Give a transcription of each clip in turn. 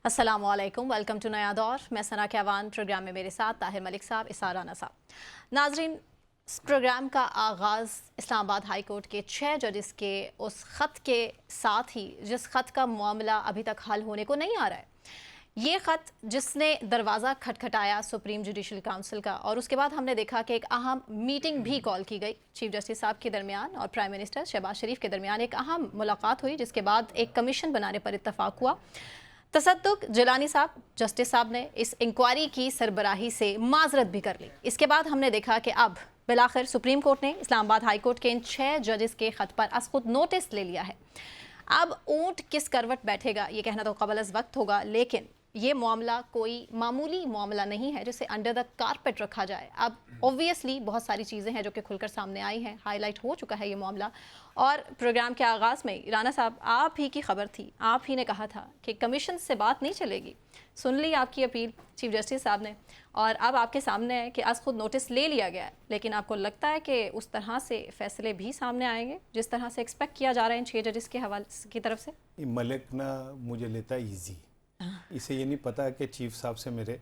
अस्सलामुअलैकुम, welcome to नया दौर। मैं सना कैवान, प्रोग्राम में मेरे साथ ताहिर मलिक साहब, इसार राना साहब। नाजरीन, इस प्रोग्राम का आगाज़ इस्लामाबाद हाई कोर्ट के 6 जजेस के उस ख़त के साथ ही जिस ख़त का मामला अभी तक हल होने को नहीं आ रहा है। ये ख़त जिसने दरवाज़ा खटखटाया सुप्रीम जुडिशल काउंसिल का, और उसके बाद हमने देखा कि एक अहम मीटिंग भी कॉल की गई चीफ जस्टिस साहब के दरमियान और प्राइम मिनिस्टर शहबाज शरीफ के दरमियान। एक अहम मुलाकात हुई जिसके बाद एक कमीशन बनाने पर इत्तफाक हुआ। तसद्दुक जिलानी साहब, जस्टिस साहब ने इस इंक्वायरी की सरबराही से माजरत भी कर ली। इसके बाद हमने देखा कि अब बिलाखिर सुप्रीम कोर्ट ने इस्लामाबाद हाई कोर्ट के इन 6 जजेस के ख़त पर अज खुद नोटिस ले लिया है। अब ऊंट किस करवट बैठेगा ये कहना तो कबल अज़ वक्त होगा, लेकिन ये मामला कोई मामूली मामला नहीं है जिसे अंडर द कारपेट रखा जाए। अब ऑब्वियसली बहुत सारी चीज़ें हैं जो कि खुलकर सामने आई हैं, हाईलाइट हो चुका है ये मामला। और प्रोग्राम के आगाज़ में राना साहब आप ही की खबर थी, आप ही ने कहा था कि कमीशन से बात नहीं चलेगी। सुन ली आपकी अपील चीफ जस्टिस साहब ने, और अब आपके सामने है कि आज खुद नोटिस ले लिया गया है। लेकिन आपको लगता है कि उस तरह से फैसले भी सामने आएंगे जिस तरह से एक्सपेक्ट किया जा रहा है इन 6 जजेस के हवाले की तरफ से? मलिक ना मुझे लेता इजी, इसे ये नहीं पता कि चीफ साहब से मेरे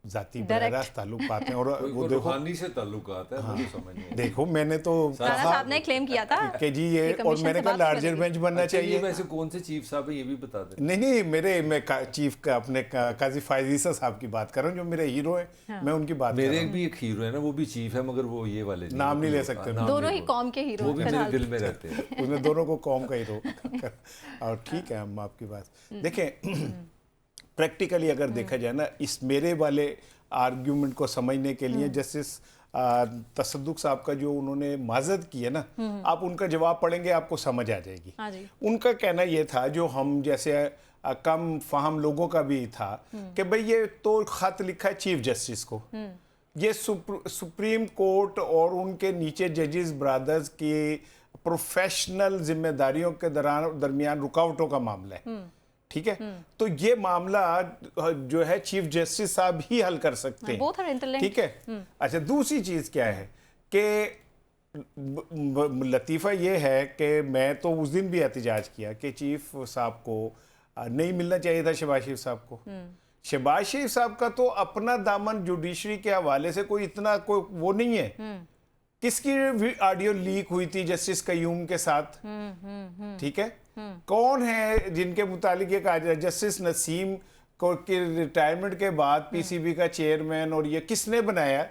जाती बराह ताल्लुकात हैं, और वो देखो से ताल्लुकात है। मुझे समझ नहीं देखो मैंने तो राना साहब ने क्लेम किया था कि जी ये, और मैंने कहा लार्जर बेंच बनना चाहिए। वैसे कौन से चीफ साहब है ये भी बता दें। नहीं, मैं चीफ का अपने काजी फायजीसा साहब की बात कर रहा हूँ जो मेरे हीरो हैं। हाँ। मैं उनकी बात मेरे भी एक हीरो है ना, वो भी चीफ है, मगर वो ये वाले नाम नहीं ले सकते, दोनों ही कौम के हीरो, वो भी मेरे दिल में रहते हैं। उसमें दोनों को कौम का हीरो और ठीक है, हम आपकी बात देखें। प्रैक्टिकली अगर देखा जाए ना, इस मेरे वाले आर्ग्यूमेंट को समझने के लिए जस्टिस तसद्दुक साहब का जो उन्होंने माजरत की है ना, आप उनका जवाब पढ़ेंगे आपको समझ आ जाएगी। उनका कहना ये था, जो हम जैसे कम फाहम लोगों का भी था, कि भाई ये तो खत लिखा है चीफ जस्टिस को, ये सुप्रीम कोर्ट और उनके नीचे जजेस ब्रादर्स की प्रोफेशनल जिम्मेदारियों के दरमियान रुकावटों का मामला है। ठीक है, तो ये मामला जो है चीफ जस्टिस साहब ही हल कर सकते हैं। ठीक है। अच्छा, दूसरी चीज क्या है कि लतीफ़ा ये है कि मैं तो उस दिन भी एहतजाज किया कि चीफ साहब को नहीं मिलना चाहिए था शहबाज शरीफ साहब को। शहबाज शरीफ साहब का तो अपना दामन जुडिशरी के हवाले से कोई इतना कोई वो नहीं है। किसकी ऑडियो लीक हुई थी जस्टिस कयूम के साथ? ठीक है, कौन है जिनके मुतालिक ये कहा जाए जस्टिस नसीम को के रिटायरमेंट के बाद पीसीबी का चेयरमैन, और ये किसने बनाया?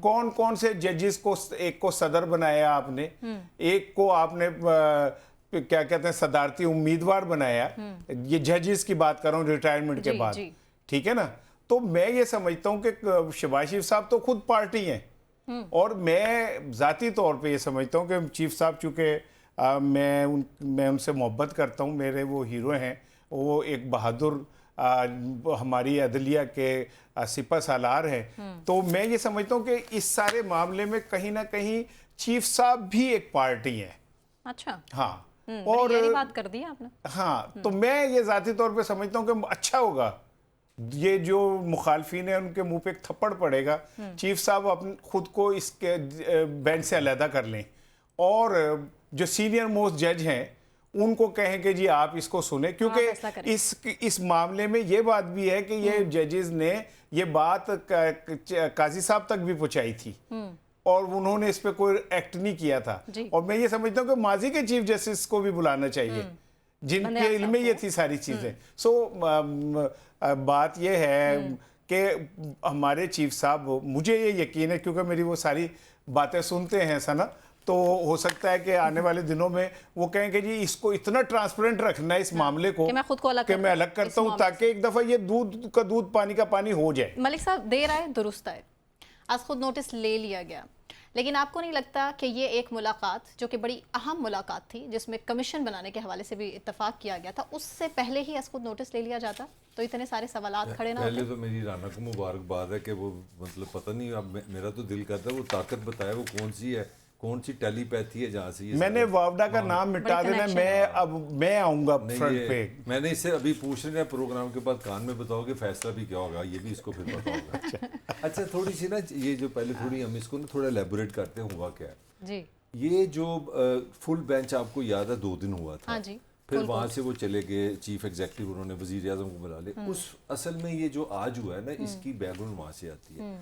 कौन कौन से जजेस को, एक को सदर बनाया आपने, एक को आपने क्या कहते हैं सदारती उम्मीदवार बनाया। ये जजेस की बात कर रहा हूँ रिटायरमेंट के बाद। ठीक है ना, तो मैं ये समझता हूँ कि शहबाज शरीफ साहब तो खुद पार्टी हैं, और मैं ज़ाती तौर पे ये समझता हूँ कि चीफ साहब चूँकि मैं उनसे मोहब्बत करता हूँ, मेरे वो हीरो हैं, वो एक बहादुर हमारी अदलिया के सिपह सालार हैं। तो मैं ये समझता हूँ कि इस सारे मामले में कहीं ना कहीं चीफ साहब भी एक पार्टी है। अच्छा, हाँ, और यही बात कर दी आपने। हाँ, तो मैं ये ज़ाती तौर पे समझता हूँ कि अच्छा होगा ये जो मुखालफिन है उनके मुंह पे एक थप्पड़ पड़ेगा, चीफ साहब अपने खुद को इसके बेंच से अलहदा कर लें, और जो सीनियर मोस्ट जज हैं उनको कहें कि जी आप इसको सुने, क्योंकि इस मामले में ये बात भी है कि ये जजेस ने ये बात काजी साहब तक भी पहुंचाई थी, और उन्होंने इस पे कोई एक्ट नहीं किया था। और मैं ये समझता हूँ कि माजी के चीफ जस्टिस को भी बुलाना चाहिए जिनके इल्म में ये थी सारी चीजें। बात ये है कि हमारे चीफ साहब, मुझे ये यकीन है क्योंकि मेरी वो सारी बातें सुनते हैं सना, तो हो सकता है कि आने वाले दिनों में वो कहें कि जी इसको इतना ट्रांसपेरेंट रखना है इस मामले को कि मैं खुद को अलग करता हूँ, ताकि एक दफा ये दूध का दूध पानी का पानी हो जाए। मलिक साहब, देर आए दुरुस्त आए, आज खुद नोटिस ले लिया गया, लेकिन आपको नहीं लगता कि ये एक मुलाकात जो कि बड़ी अहम मुलाकात थी, जिसमें कमीशन बनाने के हवाले से भी इत्तेफाक किया गया था, उससे पहले ही आज खुद नोटिस ले लिया जाता तो इतने सारे सवालात खड़े ना होते? पहले तो मेरी राना को मुबारकबाद है कि वो मतलब पता नहीं, अब मेरा तो दिल करता है वो ताकत बताए वो कौन सी है, कौन सी टेलीपैथी है जहाँ से ये मैंने वावडा का नाम मिटा देना, मैं आऊंगा फ्रंट पे। मैंने इससे अभी पूछ रहे हैं प्रोग्राम के बाद कान में बताओगे फैसला भी क्या होगा, ये भी इसको फिर पता होगा। अच्छा, थोड़ी सी ना ये जो पहले थोड़ी हम इसको ना थोड़ा एलेबोरेट करते हैं हुआ क्या है जी। ये जो फुल बेंच आपको याद है 2 दिन हुआ था। हाँ जी। फिर वहाँ से वो चले गए चीफ एग्जेक्टिव, उन्होंने वजीर आज़म को बुला ले। उस असल में ये जो आज हुआ है ना, इसकी बैकग्राउंड वहाँ से आती है।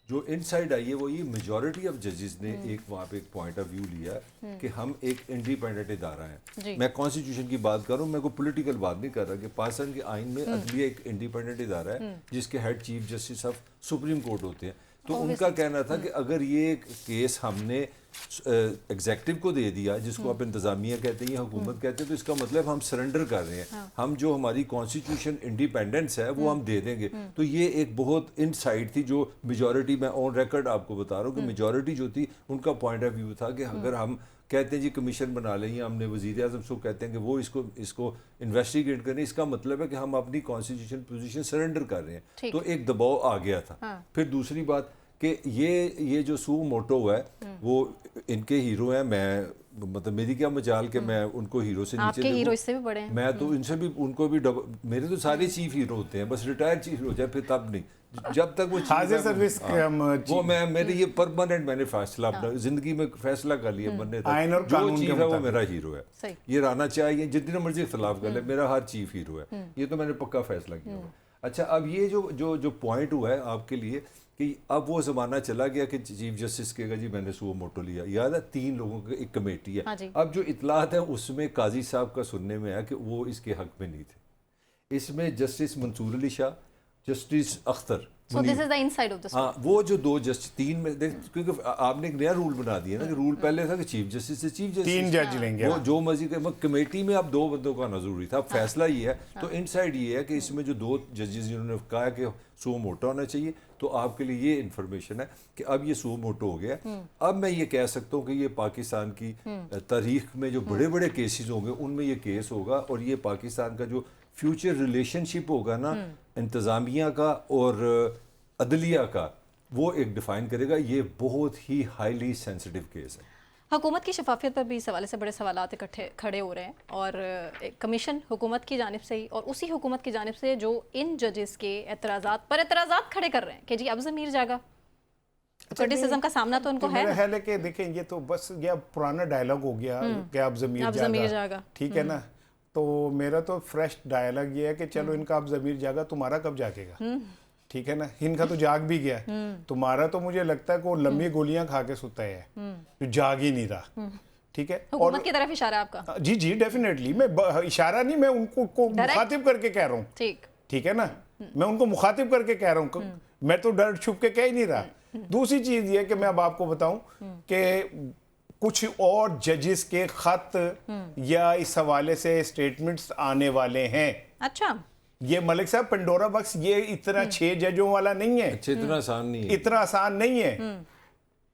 जो इनसाइड आई है वो ये मेजॉरिटी ऑफ जजेस ने एक वहाँ पे एक पॉइंट ऑफ व्यू लिया कि हम एक इंडिपेंडेंट इदारा है। मैं कॉन्स्टिट्यूशन की बात कर रहा हूँ, मैं कोई पॉलिटिकल बात नहीं कर रहा कि पाकिस्तान के आइन में अदलिया एक इंडिपेंडेंट इदारा है जिसके head chief justice of supreme court होते हैं। तो उनका कहना था कि अगर ये केस हमने एग्जेक्टिव को दे दिया, जिसको आप इंतज़ामिया कहते हैं या हुकूमत कहते हैं, तो इसका मतलब हम सरेंडर कर रहे हैं। हम जो हमारी कॉन्स्टिट्यूशन इंडिपेंडेंस है वो हम दे देंगे। तो ये एक बहुत इनसाइड थी जो मेजॉरिटी, मैं ऑन रिकॉर्ड आपको बता रहा हूँ कि मेजॉरिटी जो थी उनका पॉइंट ऑफ व्यू था कि अगर हम कहते हैं जी कमीशन बना लें या हमने वज़ीर आज़म से कहते हैं कि वो इसको इन्वेस्टिगेट करें, इसका मतलब है कि हम अपनी कॉन्स्टिट्यूशन पोजीशन सरेंडर कर रहे हैं। तो एक दबाव आ गया था। फिर दूसरी बात कि ये जो सू मोटो है वो इनके हीरो हैं। मैं मतलब मेरी क्या मजाल कि मैं उनको हीरो से नीचे आपके हीरो इससे भी बड़े हैं। मैं तो इनसे भी उनको भी मेरे तो सारे चीफ हीरो होते हैं, बस रिटायर्ड चीफ हो जाए फिर तब नहीं, जब तक वो हाजिर सर्विस वो मेरे ये परमानेंट मैंने फैसला अपना जिंदगी में फैसला कर लिया बनने तक जो चीफ है वो मेरा हीरो है। ये राना चाहिए जितने मर्जी इख्तलाफ कर ले, मेरा हर चीफ हीरो है। ये तो मैंने पक्का फैसला किया हुआ। अच्छा, अब ये जो पॉइंट हुआ है आपके लिए कि अब वो ज़माना चला गया कि चीफ जस्टिस कहेगा जी मैंने सुओ मोटो लिया। याद है 3 लोगों की एक कमेटी है। अब जो इतलात है उसमें काजी साहब का सुनने में आया कि वो इसके हक में नहीं थे। इसमें justice Mansoor Ali Shah, justice Akhtar, So this is the inside of the story. हाँ, वो जो 2 जस्टिस 3 में क्योंकि आपने एक नया रूल बना दिया ना कि रूल पहले था कि चीफ जस्टिस से चीफ जस्टिस 3 जज लेंगे। वो जो मर्जी के कमेटी में अब 2 बंदों का आना जरूरी था। अब फैसला ये है। तो इनसाइड ये है कि इसमें जो 2 जजेस जिन्होंने कहा कि सो मोटो होना चाहिए, तो आपके लिए ये इन्फॉर्मेशन है कि अब ये सो मोटो हो गया। अब मैं ये कह सकता हूँ कि ये पाकिस्तान की तारीख में जो बड़े बड़े केसेस होंगे उनमें ये केस होगा, और ये पाकिस्तान का जो फ्यूचर रिलेशनशिप होगा ना इंतज़ामिया का और अदलिया का, वो एक डिफाइन करेगा। ये बहुत ही हाईली सेंसिटिव केस है। हुकूमत की शफाफियत पर भी इस हवाले से बड़े सवालात इकट्ठे खड़े हो रहे हैं, और एक कमीशन हुकूमत की जानिब से ही और उसी हुकूमत की जानिब से जो इन जजेस के एतराज़ात खड़े कर रहे हैं कि जी अब ज़मीर जागा। क्रिटिसिज्म का सामना तो उनको है मेरा ख्याल है कि देखें ये तो बस ये पुराना डायलॉग हो गया कि अब ज़मीर जागा, ठीक है ना। तो मेरा तो फ्रेश डायलॉग ये है कि चलो इनका अब ज़मीर जागा, तुम्हारा कब जागेगा, ठीक है ना। इनका तो जाग भी गया, तुम्हारा तो मुझे लगता है कि वो लंबी गोलियां खा के सुता है, जो जाग ही नहीं रहा, ठीक है। हुकूमत की तरफ इशारा आपका? जी डेफिनेटली, मैं इशारा नहीं, मैं उनको मुखातिब करके कह रहा हूँ, ठीक है ना। मैं उनको मुखातिब करके कह रहा हूँ, मैं तो डर छुप के कह ही नहीं रहा। दूसरी चीज ये कि मैं अब आपको बताऊं कि कुछ और जजेस के खत या इस हवाले से स्टेटमेंट्स आने वाले हैं। अच्छा, ये मलिक साहब पंडोरा बक्स ये इतना 6 जजों वाला नहीं है। अच्छा, इतना आसान नहीं है। इतना आसान नहीं है।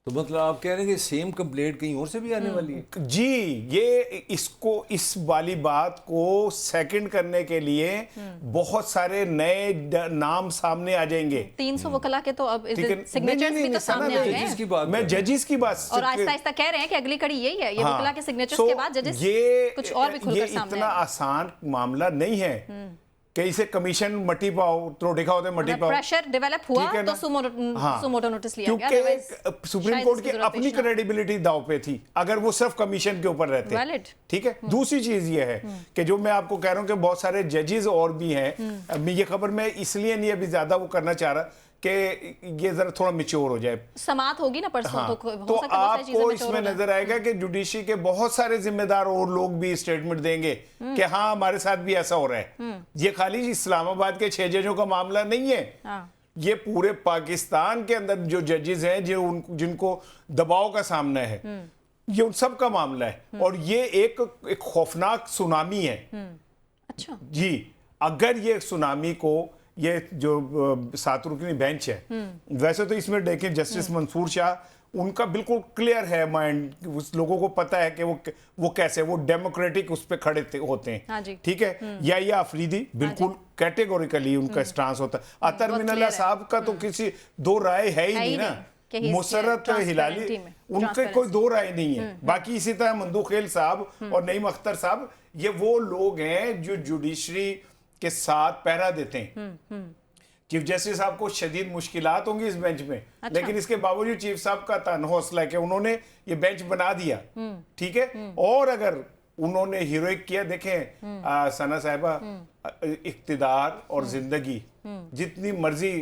तो मतलब आप कह रहे हैं कि सेम कंप्लेंट कहीं और से भी आने वाली है? जी, ये इस वाली बात को सेकंड करने के लिए बहुत सारे नए नाम सामने आ जाएंगे। 300 वकला के तो अब सिग्नेचर्स भी तो सामने आ गए हैं। मैं जजेस की बात और आहिस्ता आहिस्ता कह रहे हैं कि अगली कड़ी यही है, ये वकला के सिग्नेचर्स के बाद जजेस कुछ और भी खुलकर सामने आएंगे। इतना आसान मामला नहीं है कि इसे कमीशन मटी पाओ तो देखा होता है मटी पाओ। प्रेशर डेवलप हुआ तो सुमोटो नोटिस लिया गया। क्योंकि सुप्रीम कोर्ट की अपनी क्रेडिबिलिटी दांव पे थी अगर वो सिर्फ कमीशन के ऊपर रहते, ठीक है। दूसरी चीज ये है कि जो मैं आपको कह रहा हूँ कि बहुत सारे जजेस और भी हैं। ये खबर मैं इसलिए नहीं अभी ज्यादा वो करना चाह रहा कि ये जरा थोड़ा मिच्योर हो जाए, समात होगी ना परसों। हाँ, तो आपको इसमें नजर आएगा कि जुडिशरी के बहुत सारे जिम्मेदार और लोग भी स्टेटमेंट देंगे कि हाँ हमारे साथ भी ऐसा हो रहा है। ये खाली इस्लामाबाद के 6 जजों का मामला नहीं है, ये पूरे पाकिस्तान के अंदर जो जजेस हैं जिनको दबाव का सामना है, ये उन सब का मामला है। और ये एक खौफनाक सुनामी है। अच्छा जी, अगर ये सुनामी को ये जो 7 रुकनी बेंच है, वैसे तो इसमें देखें जस्टिस मंसूर शाह उनका बिल्कुल क्लियर है माइंड, उस लोगों को पता है कि वो कैसे वो डेमोक्रेटिक उस पे खड़े होते हैं। हाँ, ठीक है। या अफरीदी बिल्कुल कैटेगोरिकली उनका स्टांस होता है। अतर मिनल्ला साहब का तो किसी 2 राय है ही नहीं ना। मुसर्रत हिलाली उनके कोई 2 राय नहीं है। बाकी इसी तरह मंदूखेल साहब और नईम अख्तर साहब, ये वो लोग हैं जो जुडिशरी के साथ पहरा देते हैं। चीफ जस्टिस साहब को शदीद मुश्किलात होंगी इस बेंच में, लेकिन इसके बावजूद चीफ साहब का तन हौसला है कि उन्होंने ये बेंच बना दिया, ठीक है। और अगर उन्होंने हीरोइक किया। देखें सना साहिबा, इख्तिदार और जिंदगी जितनी मर्जी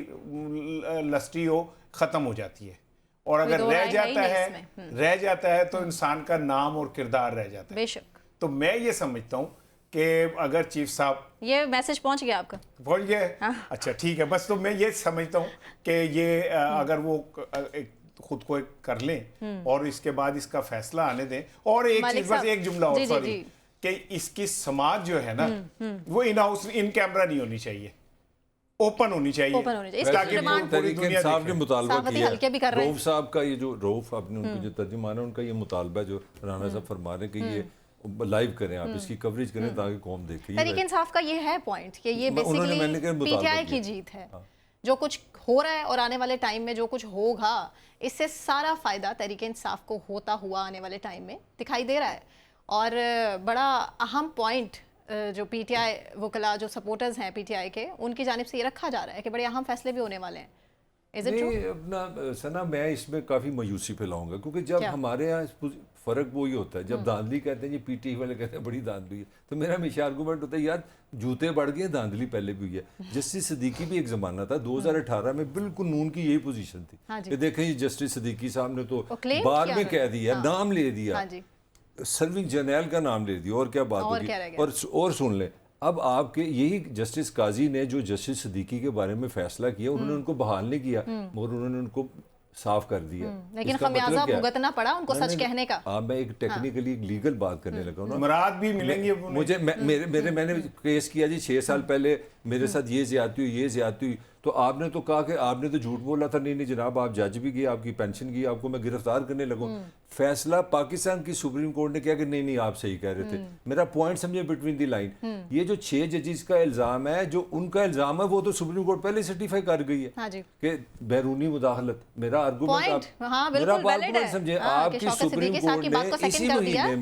लस्टी हो खत्म हो जाती है, और अगर रह जाता है तो इंसान का नाम और किरदार रह जाता है। बेशक। तो मैं ये समझता हूँ कि अगर चीफ साहब, ये मैसेज पहुंच गया आपका? पहुंच गया। अच्छा ठीक है, बस तो मैं ये समझता हूँ कि ये अगर वो खुद को कर लें और इसके बाद इसका फैसला आने दें। और एक चीज, बस एक जुमला और, सॉरी, कि इसकी समाज जो है ना वो इन हाउस, इन कैमरा नहीं होनी चाहिए, ओपन होनी चाहिए, ताकि पूरी दुनिया साहब ने मुतालबा किया। रऊफ साहब का ये जो रऊफ आपने उनकी जो तर्जुमान है उनका ये मुतालबा जो राना साहब फरमा रहे हैं कि ये लाइव करें, आप इसकी कवरेज करें ताकि कौम देखे। तहरीक इंसाफ का ये है पॉइंट कि ये बेसिकली पीटीआई की जीत है। जो कुछ हो रहा है और आने वाले टाइम में जो कुछ होगा, इससे सारा फायदा तहरीक इंसाफ को होता हुआ आने वाले टाइम में दिखाई दे रहा है। और बड़ा अहम पॉइंट जो पीटीआई वकला, जो सपोर्टर्स हैं पीटीआई के, उनकी जानिब से ये रखा जा रहा है कि बड़े अहम फैसले भी होने वाले हैं। अपना सना, मैं इसमें काफ़ी मायूसी फैलाऊंगा, क्योंकि जब हमारे यहाँ फ़र्क वही होता है, जब धांधली कहते हैं, ये पीटीआई वाले कहते हैं बड़ी धांधली है, तो मेरा हमेशा आर्गूमेंट होता है यार जूते बढ़ गए, धांधली पहले भी हुई है। जस्टिस सिद्दीकी भी एक ज़माना था 2018 में बिल्कुल नून की यही पोजीशन थी कि देखें ये जस्टिस सिद्दीकी साहब ने तो बार में कह दिया, नाम ले दिया, सर्विंग जर्नैल का नाम ले दिया, और क्या बात होगी। और सुन लें, अब आपके यही जस्टिस काजी ने जो जस्टिस सिद्दीकी के बारे में फैसला किया, उन्होंने उनको बहाल नहीं किया, मगर उन्होंने उनको साफ कर दिया। लेकिन खमियाजा भुगतना पड़ा उनको सच कहने का। मैं एक टेक्निकली लीगल बात करने लगा हूँ, मराद भी मिलेंगे मुझे। मैंने केस किया जी 6 साल पहले, मेरे साथ ये ज्यादती हुई, ये ज्यादती हुई, तो आपने तो कहा कि आपने तो झूठ बोला था। नहीं जनाब, आप जज भी गए, आपकी पेंशन की, आपको मैं गिरफ्तार करने लगूँ। फैसला पाकिस्तान की सुप्रीम कोर्ट ने किया कि नहीं आप सही कह रहे थे। मेरा पॉइंट समझे बिटवीन द लाइन। ये जो 6 जजेस का इल्जाम है, जो उनका इल्जाम है, वो तो सुप्रीम कोर्ट पहले सर्टिफाई कर गई है कि बैरूनी मुदाखलत। मेरा आर्गूमेंट समझे, आपकी सुप्रीम कोर्ट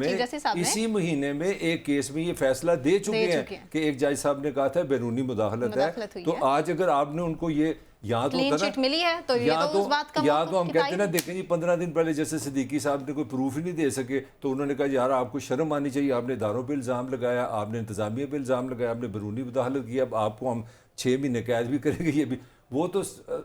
ने इसी महीने में एक केस में ये फैसला दे चुके हैं कि एक जज साहब ने कहा था बैरूनी मुदाखलत है। तो आज अगर आपने उनको ये यहाँ तो मिली है तो ये तो उस बात का या तो हम कहते हैं ना, देखें जी 15 दिन पहले जैसे सिद्दीकी साहब ने कोई प्रूफ ही नहीं दे सके, तो उन्होंने कहा यार आपको शर्म आनी चाहिए, आपने इदारों पे इल्ज़ाम लगाया, आपने इंतजामिया पे इल्ज़ाम लगाया, आपने बैरूनी मुदाखलत की, अब आपको हम 6 महीने कैद भी करेंगे। ये भी वो तो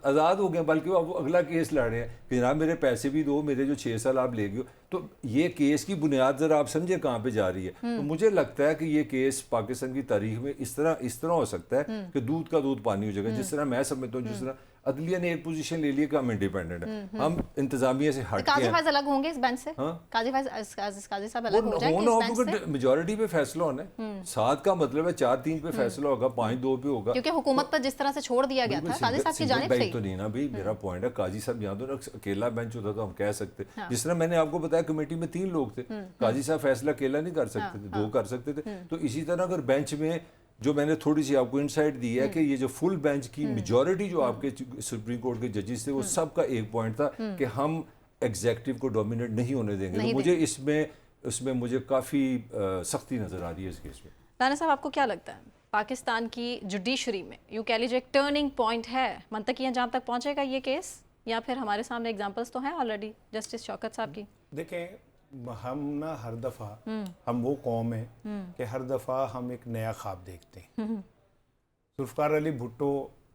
आज़ाद हो गए, बल्कि वो अगला केस लड़ रहे हैं कि जनाब मेरे पैसे भी दो, मेरे जो 6 साल आप ले गए। तो ये केस की बुनियाद ज़रा आप समझे कहाँ पे जा रही है। तो मुझे लगता है कि ये केस पाकिस्तान की तारीख में इस तरह हो सकता है कि दूध का दूध पानी हो जाएगा। जिस तरह मैं समझता हूँ, जिस तरह अदलिया ने एक पोजीशन ले ली कि हम इंडिपेंडेंट हैं, हम इंतजामिया से हट काजी फैज अलग होंगे इस बेंच से। काजी साहब अलग हो जाएंगे इस बेंच से। मेजॉरिटी पे फैसला होना है, 7 का मतलब है 4-3 पे फैसला होगा, 5-2 पे होगा, क्योंकि हुकूमत पर जिस तरह से छोड़ दिया गया था। काजी साहब की जानिब से तो नहीं ना भाई, मेरा पॉइंट है काजी साहब यहाँ तो अकेला बेंच होता तो हम कह सकते। जिस तरह मैंने आपको बताया कमेटी में 3 लोग थे, काजी साहब फैसला अकेला नहीं कर सकते थे, 2 कर सकते थे। तो इसी तरह अगर बेंच में जो मैंने थोड़ी सी आपको इनसाइट दी है कि ये जो फुल बेंच की मेजॉरिटी जो आपके सुप्रीम कोर्ट के जजेस थे, वो सबका एक पॉइंट था कि हम एग्जीक्यूटिव को डोमिनेट नहीं होने देंगे। तो मुझे इसमें मुझे काफ़ी सख्ती नज़र आ रही है इस केस में। राना साहब, आपको क्या लगता है पाकिस्तान की जुडिशरी में यूँ कह लीजिए एक टर्निंग पॉइंट है, मंतकियाँ जहाँ तक पहुँचेगा ये केस, या फिर हमारे सामने एग्जाम्पल्स तो हैं ऑलरेडी जस्टिस शौकत साहब की? देखें, हम ना हर दफ़ा हम वो कौम है कि हर दफ़ा हम एक नया ख्वाब देखते हैं। जुल्फ़िकार अली भुट्टो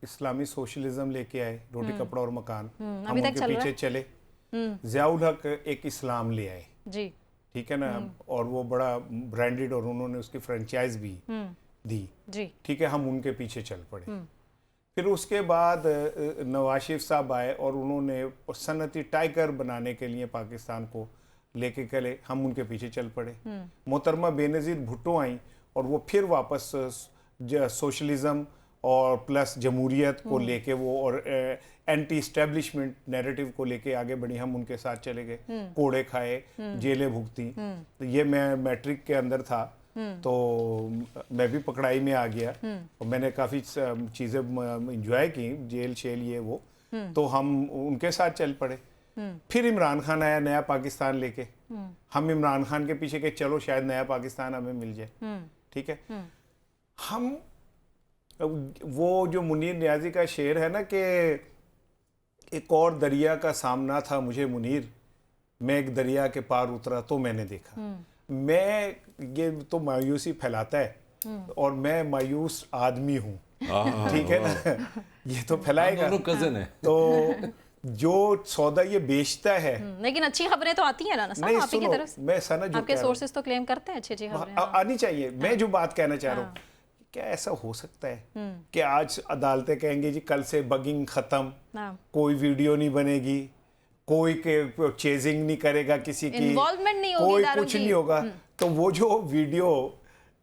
इस्लामी सोशलिज्म लेके आए, रोटी कपड़ा और मकान, हम उनके पीछे चले। ज़ियाउल हक एक इस्लाम ले आए जी, ठीक है ना, और वो बड़ा ब्रांडेड, और उन्होंने उसकी फ्रेंचाइज भी दी जी, ठीक है, हम उनके पीछे चल पड़े। फिर उसके बाद नवाज शरीफ साहब आए और उन्होंने सनती टाइगर बनाने के लिए पाकिस्तान को लेके चले, हम उनके पीछे चल पड़े। मोहतरमा बेनज़ीर भुट्टो आई और वो फिर वापस सोशलिज्म और प्लस जमहूरियत को लेके वो और एंटी इस्टेब्लिशमेंट नैरेटिव को लेके आगे बढ़ी, हम उनके साथ चले गए, कोड़े खाए, जेलें भुगती। तो ये मैं मैट्रिक के अंदर था, तो मैं भी पकड़ाई में आ गया और मैंने काफ़ी चीज़ें इंजॉय की, जेल शेल ये वो, तो हम उनके साथ चल पड़े। फिर इमरान खान आया नया पाकिस्तान लेके, हम इमरान खान के पीछे के चलो शायद नया पाकिस्तान हमें मिल जाए, ठीक है। हम वो जो मुनीर नियाजी का शेर है ना कि एक और दरिया का सामना था मुझे मुनीर, मैं एक दरिया के पार उतरा तो मैंने देखा। मैं ये तो मायूसी फैलाता है और मैं मायूस आदमी हूँ, ठीक है ना। ये तो फैलाएगा, दोनों कजन है। तो जो सौदा ये बेचता है, लेकिन अच्छी खबरें तो आती है ना साहब नहीं आप ही की सुनो, तरफ से। मैं सना जो आपके कह रहा हूँ, सोर्सेज तो क्लेम करते हैं अच्छी अच्छी खबरें। आनी चाहिए। मैं जो बात कहना चाह रहा हूँ, क्या ऐसा हो सकता है कि आज अदालतें कहेंगे जी कल से बगिंग खत्म, कोई वीडियो नहीं बनेगी, कोई के चेजिंग नहीं करेगा किसी की, इन्वॉल्वमेंट नहीं होगी, कोई दारू कुछ की। नहीं होगा, तो वो जो वीडियो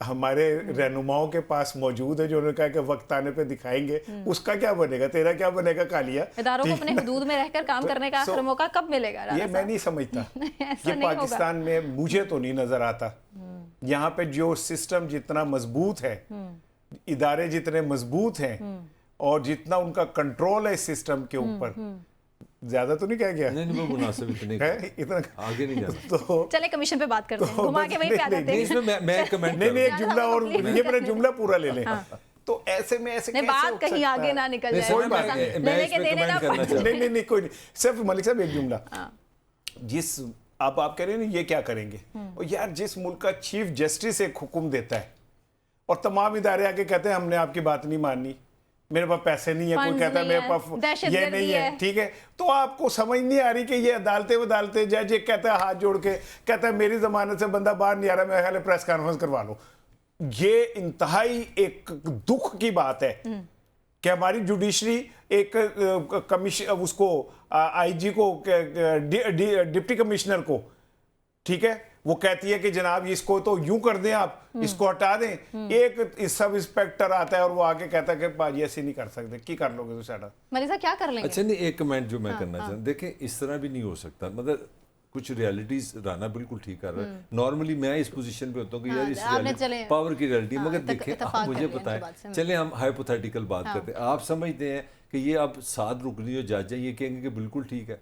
हमारे रहनुमाओं के पास मौजूद है जो उन्होंने कहा कि वक्त आने पे दिखाएंगे, उसका क्या बनेगा, तेरा क्या बनेगा कालिया। इदारों को अपने हुदूद में रहकर काम करने का आखिर मौका कब मिलेगा? ये मैं नहीं समझता, ये पाकिस्तान में मुझे तो नहीं नजर आता। यहाँ पे जो सिस्टम जितना मजबूत है, इदारे जितने मजबूत हैं और जितना उनका कंट्रोल है इस सिस्टम के ऊपर, ज्यादा तो नहीं कह गया? नहीं वो मुनासिब इतने है इतना आगे नहीं जाना। तो चले कमीशन पे बात करते हैं, घुमा के वहीं पे आ जाते नहीं हैं। इसमें मैं कमेंट नहीं एक जुमला और ये मेरा जुमला पूरा ले लें। तो ऐसे में ऐसे नहीं, कैसे बात हो कहीं सकता आगे है? ना निकल नहीं, जाए। कोई बात मतलब नहीं, मैं लेने इस के पे देने कमेंट ना करना पाए। चाहता हूं। नहीं कोई नहीं, सिर्फ मलिक साहब एक जुमला, जिस अब आप कह रहे हैं ना ये क्या करेंगे, और यार जिस मुल्क का चीफ जस्टिस एक हुक्म देता है और तमाम इदारे आके कहते हैं हमने आपकी बात नहीं माननी, मेरे पास पैसे नहीं है, कोई फंड्स कहता है नहीं मेरे है, पास ये दहशतगर्दी नहीं है, है। ठीक है, तो आपको समझ नहीं आ रही कि ये अदालतें जज एक कहता है हाथ जोड़ के कहता है मेरी जमानत से बंदा बाहर नहीं आ रहा, मेरे ख्याल है प्रेस कॉन्फ्रेंस करवा लो। ये इंतहाई एक दुख की बात है कि हमारी जुडिशरी एक कमीशन उसको आईजी को डिप्टी कमिश्नर को, ठीक है, वो कहती है कि जनाब इसको तो यूं कर दें, आप इसको हटा दें। एक सब इंस्पेक्टर आता है और वो आके कहता है कि बाजी ऐसे नहीं कर सकते, की कर लोगे तो साडा मलिक साहब क्या कर लेंगे? अच्छा नहीं एक कमेंट जो मैं करना चाहता देखें इस तरह भी नहीं हो सकता, मतलब कुछ रियलिटीज राना बिल्कुल ठीक कर रहा है। नॉर्मली मैं इस पोजीशन पे होता हूँ कि यार इस पावर की रियलिटी, मगर देखें आप मुझे बताएं, चले हम हाइपोथेटिकल बात करते हैं, आप समझते हैं कि ये अब 7 रुकनी जो जज है ये कहेंगे कि बिल्कुल ठीक है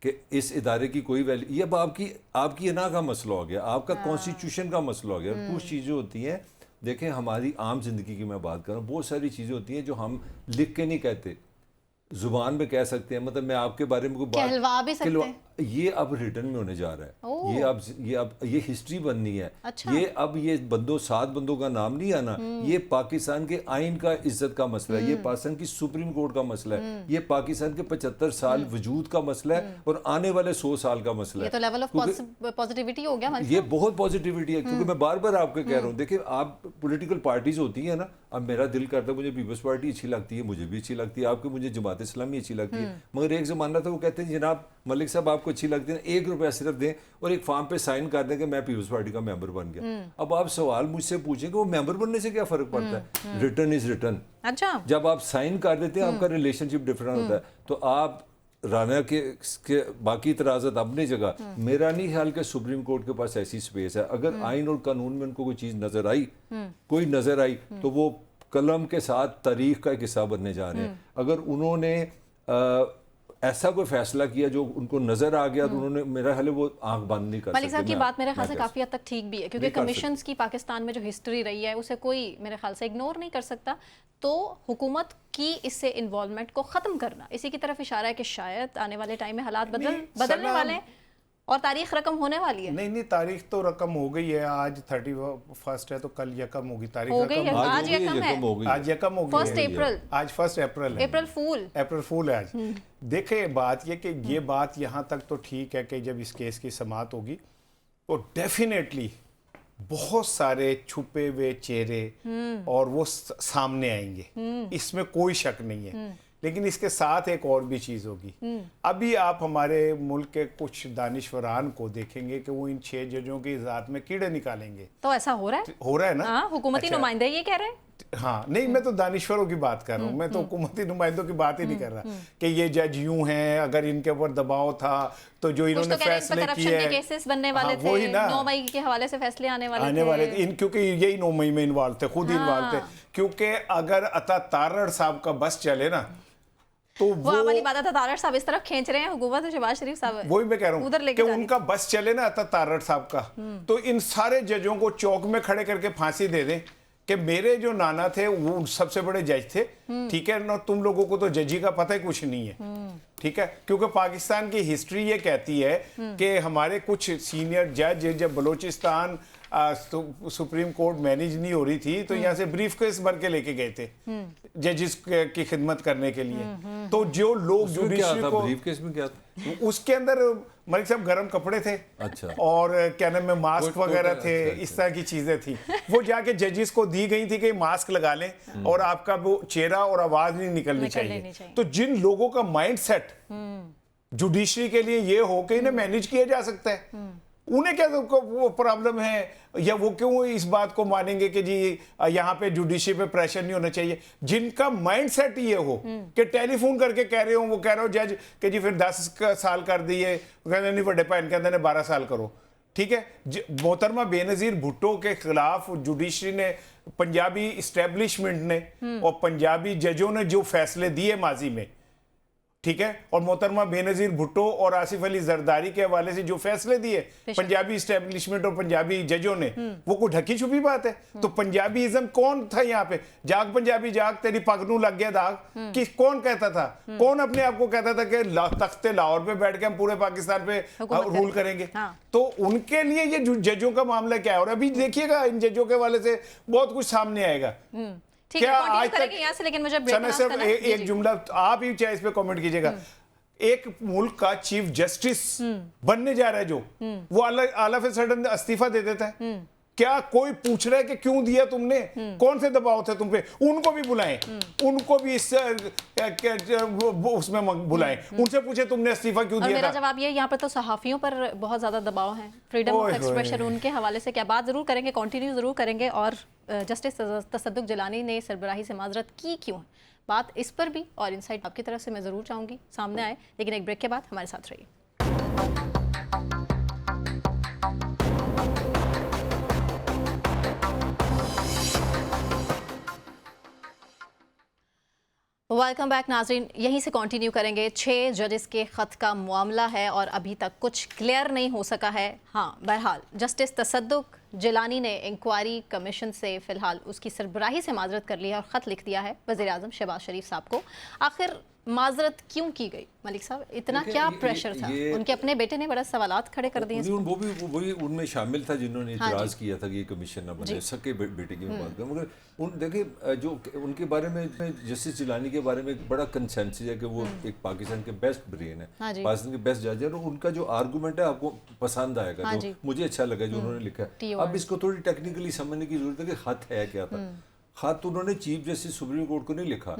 कि इस इदारे की कोई वैल्यू, ये अब आपकी अना का मसला हो गया, आपका कॉन्स्टिट्यूशन का मसला हो गया। कुछ चीज़ें होती हैं, देखें हमारी आम जिंदगी की मैं बात कर रहा हूँ, बहुत सारी चीज़ें होती हैं जो हम लिख के नहीं कहते, जुबान में कह सकते हैं, मतलब मैं आपके बारे में कोई कहलवा भी सकते हैं। ये अब रिटर्न में होने जा रहा है, ये हिस्ट्री बननी है। अच्छा। ये अब ये 7 बंदों का नाम नहीं आना, ये पाकिस्तान के आइन का इज्जत का मसला है, ये पाकिस्तान की सुप्रीम कोर्ट का मसला है, ये पाकिस्तान के 75 साल वजूद का मसला है और आने वाले 100 साल का मसला है। ये तो लेवल ऑफ पॉजिटिविटी हो गया। ये बहुत पॉजिटिविटी है, क्योंकि मैं बार बार आपको कह रहा हूँ, देखिए आप पॉलिटिकल पार्टीज होती है ना, अब मेरा दिल करता है मुझे पीपल्स पार्टी अच्छी लगती है, मुझे भी अच्छी लगती है, आपको मुझे जमात इस्लामी अच्छी लगती है, मगर एक जमाना था वो कहते हैं जनाब मलिक साहब आपको अच्छी लगती है, 1 रुपया सिर्फ दें और एक फॉर्म पे साइन कर दें कि मैं पीपल्स पार्टी का मेंबर बन गया। अब आप सवाल मुझसे पूछें कि वो मेंबर बनने से क्या फर्क पड़ता है, रिटर्न इज रिटर्न। अच्छा, जब आप साइन कर देते हैं आपका रिलेशनशिप डिफरेंट होता है। तो आप राना के बाकी इतराज़ात अपनी जगह, मेरा नहीं ख्याल कि सुप्रीम कोर्ट के पास ऐसी स्पेस है। अगर आइन और कानून में उनको कोई चीज़ नजर आई, कोई नजर आई, तो वो कलम के साथ तारीख का एक हिस्सा बनने जा रहे हैं। अगर उन्होंने ऐसा कोई फैसला किया जो उनको नजर आ गया, तो उन्होंने मेरा ख्याल है वो आंख बंद नहीं कर सकते। मलिक साहब की बात मेरे ख्याल से काफ़ी हद तक ठीक भी है, क्योंकि कमीशंस की पाकिस्तान में जो हिस्ट्री रही है उसे कोई मेरे ख्याल से इग्नोर नहीं कर सकता। तो हुकूमत की इससे इन्वॉल्वमेंट को ख़त्म करना इसी की तरफ इशारा है कि शायद आने वाले टाइम में हालात बदलने वाले हैं और तारीख रकम होने वाली है। नहीं तारीख तो रकम हो गई है, आज 31 है तो कल यकम होगी, तारीख हो गई है, आज यकम है, आज यकम हो गई, 1 अप्रैल, आज 1 अप्रैल है, अप्रैल फूल है आज। देखिए बात ये कि ये बात यहाँ तक तो ठीक है कि जब इस केस की समाअत होगी तो डेफिनेटली बहुत सारे छुपे हुए चेहरे और वो सामने आएंगे, इसमें कोई शक नहीं है। लेकिन इसके साथ एक और भी चीज होगी। अभी आप हमारे मुल्क के कुछ दानिश्वरान को देखेंगे कि वो इन 6 जजों की ज़ात में कीड़े निकालेंगे। तो ऐसा हो रहा है ना? हुकूमती नुमाइंदे ये कह रहे हैं। हाँ नहीं, मैं तो दानिश्वरों की बात कर रहा हूँ, मैं तो हुकूमती नुमाइंदों की बात ही नहीं कर रहा कि ये जज यूं हैं, अगर इनके ऊपर दबाव था तो जो इन्होंने फैसले किए हैं, केसेस बनने वाले थे, 9 मई के हवाले से फैसले आने वाले थे। क्योंकि यही 9 मई में इन्वॉल्व थे, खुद इन्वॉल्व थे। क्योंकि अगर अता तारड़ साहब का बस चले ना तो वो वाली बात है, तारड़ साहब इस तरफ खींच रहे हैं हुकूमत, शहबाज शरीफ साहब वही मैं कह रहा हूँ कि उनका बस चले ना अता तारड़ साहब का, तो इन सारे जजों को चौक में खड़े करके फांसी दे दें कि मेरे जो नाना थे वो सबसे बड़े जज थे, ठीक है ना, तुम लोगों को तो जजी का पता ही कुछ नहीं है, ठीक है, क्योंकि पाकिस्तान की हिस्ट्री ये कहती है कि हमारे कुछ सीनियर जज जब बलूचिस्तान सुप्रीम कोर्ट मैनेज नहीं हो रही थी तो यहाँ से ब्रीफ केस भर के लेके गए थे जजिस की खिदमत करने के लिए। तो जो लोग जुडिशरी को ब्रीफ केस में क्या था? उसके अंदर मलिक साहब गर्म कपड़े थे, अच्छा, और क्या नाम है मास्क कोट वगैरह थे, अच्छा, इस तरह की चीजें थी। वो जाके जजिस को दी गई थी कि मास्क लगा लें और आपका वो चेहरा और आवाज नहीं निकलनी चाहिए। तो जिन लोगों का माइंड सेट जुडिशरी के लिए ये हो कि इन्हें मैनेज किया जा सकता है, उन्हें क्या वो प्रॉब्लम है, या वो क्यों इस बात को मानेंगे कि जी यहाँ पे जुडिशरी पे प्रेशर नहीं होना चाहिए। जिनका माइंड सेट ये हो कि टेलीफोन करके कह रहे हो, वो कह रहे हो जज कि जी फिर 10 साल कर दिए, कहते नहीं बड़े पैन के अंदर 12 साल करो, ठीक है। मोहतरमा बेनजीर भुट्टो के खिलाफ जुडिशरी ने, पंजाबी इस्टेब्लिशमेंट ने और पंजाबी जजों ने जो फैसले दिए माजी में, ठीक है, और मोहतरमा बेनजीर भुट्टो और आसिफ अली जरदारी के हवाले से जो फैसले दिए पंजाबी इस्टेब्लिशमेंट और पंजाबी जजों ने, वो कोई ढकी छुपी बात है? तो पंजाबीइज्म कौन था यहाँ पे? जाग पंजाबी जाग, तेरी पग नू लग गया दाग, कि कौन कहता था? कौन अपने आप को कहता था कि तख्ते लाहौर पे बैठ के हम पूरे पाकिस्तान पे रूल करेंगे? तो उनके लिए ये जजों का मामला क्या है? और अभी देखिएगा इन जजों के हवाले से बहुत कुछ सामने आएगा। क्या आज तक यहाँ से, लेकिन मुझे एक जुमला आप ही चाहे इस पे कमेंट कीजिएगा। एक मुल्क का चीफ जस्टिस बनने जा रहा है जो, वो आला ऑफ सडन इस्तीफा दे देता है। क्या कोई पूछ रहा है कि क्यों दिया तुमने? कौन से दबाव थे तुम पे? उनको भी बुलाएं, उनको भी इस उसमें बुलाएं, उनसे पूछे तुमने इस्तीफा क्यों दिया? मेरा जवाब ये, यहाँ पर तो सहाफियों पर बहुत ज्यादा दबाव है, फ्रीडम ऑफ एक्सप्रेशन, उनके हवाले से क्या बात जरूर करेंगे, कंटिन्यू जरूर करेंगे। और जस्टिस तसद्दुक जिलानी ने सरबराही से माजरत की क्यों है, बात इस पर भी और इनसाइट आपकी तरफ से मैं जरूर चाहूंगी सामने आए, लेकिन एक ब्रेक के बाद हमारे साथ रहिए। वेलकम बैक नाजरीन, यहीं से कंटिन्यू करेंगे। 6 जजेस के ख़त का मामला है और अभी तक कुछ क्लियर नहीं हो सका है। हाँ, बहरहाल जस्टिस तसद्दुक जिलानी ने इंक्वायरी कमीशन से फ़िलहाल उसकी सरबराही से माजरत कर ली है और ख़त लिख दिया है वज़ीर आज़म शहबाज शरीफ साहब को। आखिर माजरत क्यों की गई मलिक साहब? इतना क्या प्रेशर था? उनके अपने बेटे ने बड़ा सवालात खड़े कर दिए। वो भी उनमें शामिल था जिन्होंने इतराज़ किया था कि ये कमीशन ना बने, सके बेटे की बात कर। मगर देखिए जो उनके बारे में, जस्टिस जिलानी के बारे में बड़ा कंसेंसस है कि वो एक पाकिस्तान के बेस्ट ब्रेन है, पाकिस्तान के बेस्ट जज है, और उनका जो आर्गूमेंट है आपको पसंद आएगा, जो मुझे अच्छा लगा जो उन्होंने लिखा है। अब इसको थोड़ी टेक्निकली समझने की जरूरत है कि खत है क्या था। खत उन्होंने चीफ जस्टिस सुप्रीम कोर्ट को नहीं लिखा,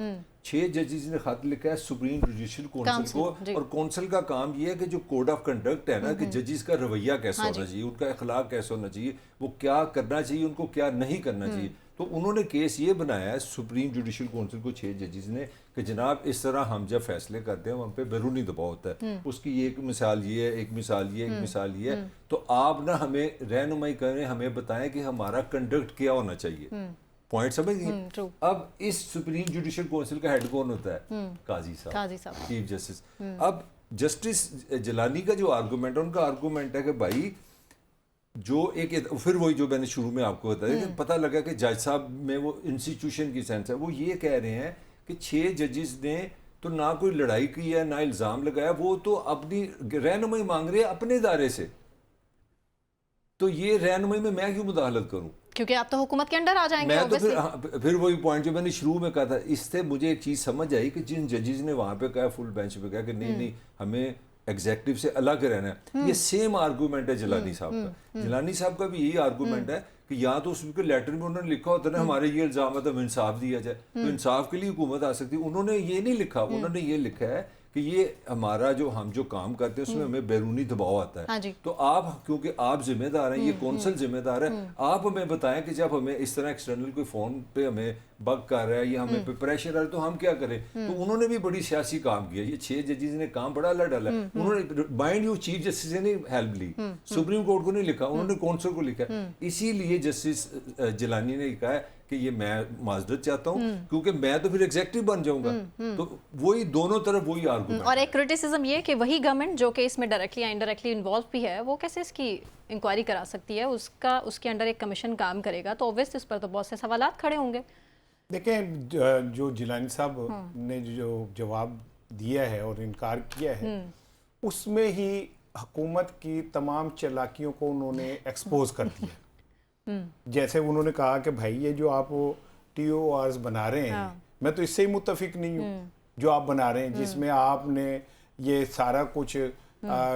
6 जजेस ने खत लिखा है सुप्रीम जुडिशियल काउंसिल को, और काउंसिल का काम ये है कि जो कोड ऑफ कंडक्ट है ना, कि जजेस का रवैया कैसा होना चाहिए, उनका अखलाक कैसा होना चाहिए, वो क्या करना चाहिए, उनको क्या नहीं करना चाहिए। तो उन्होंने केस ये बनाया है सुप्रीम जुडिशियल काउंसिल को 6 जजेस ने कि जनाब इस तरह हम जब फैसले करते हैं हम पे बैरूनी दबाव होता है। उसकी एक मिसाल ये है, एक मिसाल ये, एक मिसाल ये है। तो आप ना हमें रहनुमाई करें, हमें बताएं कि हमारा कंडक्ट क्या होना चाहिए। पॉइंट समझ गए? अब इस सुप्रीम जुडिशियल काउंसिल का हेड कौन होता है? काजी साहब, चीफ जस्टिस। अब जस्टिस जिलानी का जो आर्गूमेंट है, उनका आर्गूमेंट है कि भाई जो एक, फिर वही जो मैंने शुरू में आपको बताया कि पता लगा कि जज साहब में वो इंस्टीट्यूशन की सेंस है। वो ये कह रहे हैं कि 6 जजेस ने तो ना कोई लड़ाई की है, ना इल्ज़ाम लगाया, वो तो अपनी रहनुमाई मांग रहे हैं अपने इदारे से। तो ये रहनुमाई में मैं क्यों मुदाखलत करूं? क्योंकि आप तो हुकूमत के अंडर आ जाएंगे। मैं तो फिर वही पॉइंट जो मैंने शुरू में कहा था, इससे मुझे एक चीज़ समझ आई कि जिन जजेस ने वहाँ पे कहा, फुल बेंच पे कहा कि नहीं हमें एग्जेक्टिव से अलग रहना है, ये सेम आर्गूमेंट है जिलानी साहब का। जिलानी साहब का भी यही आर्गूमेंट है कि या तो उसके लेटर में उन्होंने लिखा होता है ना हमारे ये इल्जाम है तो इंसाफ दिया जाए, तो इंसाफ के लिए हुकूमत आ सकती है। उन्होंने ये नहीं लिखा, उन्होंने ये लिखा है कि ये हमारा जो हम जो काम करते हैं उसमें हमें बैरूनी दबाव आता है। तो आप, क्योंकि आप जिम्मेदार हैं, ये कौंसल जिम्मेदार है, आप हमें बताएं कि जब हमें इस तरह एक्सटर्नल कोई फोन पे हमें बग कर रहा है या हमें पे प्रेशर आ रहा है तो हम क्या करें। तो उन्होंने भी बड़ी सियासी काम किया, ये 6 जजेस ने काम बड़ा अलग डाला। उन्होंने माइंड यू चीफ जस्टिस ने नहीं हेल्प ली, सुप्रीम कोर्ट को नहीं लिखा, उन्होंने कौंसिल को लिखा। इसीलिए जस्टिस जिलानी ने कहा है कि ये मैं माजरत चाहता हूँ क्योंकि मैं तो फिर एग्जेक्टिव बन जाऊंगा। तो वही दोनों तरफ वही आर्गुमेंट। और एक क्रिटिसिज्म ये कि वही गवर्नमेंट जो कि इसमें डायरेक्टली या इनडायरेक्टली इन्वॉल्व भी है, वो कैसे इसकी इंक्वायरी करा सकती है? उसके अंडर एक कमीशन काम करेगा तो ऑब्वियसली इस पर तो बहुत से सवालात खड़े होंगे। देखें, जो जिलानी साहब ने जो जवाब दिया है और इनकार किया है, उसमें ही हुकूमत की तमाम चालाकियों को उन्होंने एक्सपोज कर दिया। जैसे उन्होंने कहा कि भाई ये जो आप TORs बना रहे हैं, मैं तो इससे ही मुत्तफिक नहीं हूँ जो आप बना रहे हैं, जिसमें आपने ये सारा कुछ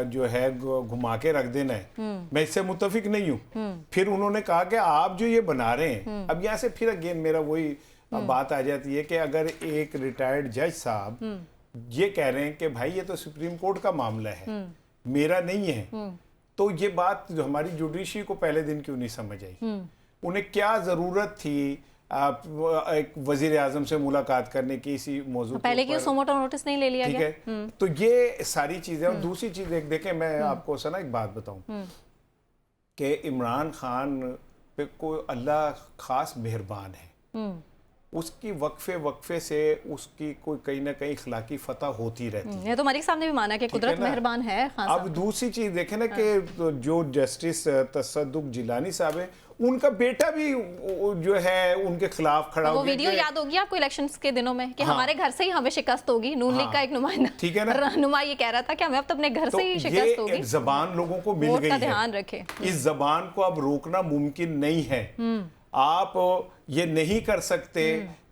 जो है घुमा के रख देना है, मैं इससे मुत्तफिक नहीं हूँ। फिर उन्होंने कहा कि आप जो ये बना रहे हैं, अब यहाँ से फिर अगेन मेरा वही बात आ जाती है कि अगर एक रिटायर्ड जज साहब ये कह रहे हैं कि भाई ये तो सुप्रीम कोर्ट का मामला है, मेरा नहीं है, तो ये बात जो हमारी जुडिशरी को पहले दिन क्यों नहीं समझ आई? उन्हें क्या जरूरत थी आप एक वजीर आजम से मुलाकात करने की इसी मौजूद पहले की सो मोटो नोटिस नहीं ले लिया ठीक गया? है, तो ये सारी चीजें। और दूसरी चीज एक देखें, मैं आपको सना एक बात बताऊं कि इमरान खान पे कोई अल्लाह खास मेहरबान है, उसकी वक्फे से उसकी कोई कहीं ना कहीं इखलाकी फतह होती रहती है। ये तो मलिक साहब ने भी माना कि कुदरत मेहरबान है। खान अब दूसरी चीज देखें ना कि जो जस्टिस तसद्दुक जिलानी साहब है, उनका बेटा भी जो है उनके खिलाफ खड़ा हो वो गया। वीडियो याद होगी आपको इलेक्शंस के दिनों में कि हमारे घर से ही हमें शिकस्त होगी। नून लीग का एक नुमाइंदा, ठीक है ना, रहनुमा ये कह रहा था कि हमें अब तो अपने घर तो से ही शिकस्त होगी। ये जबान लोगों को मिल गई है, ध्यान रखें। इस जबान को अब रोकना मुमकिन नहीं है। आप ये नहीं कर सकते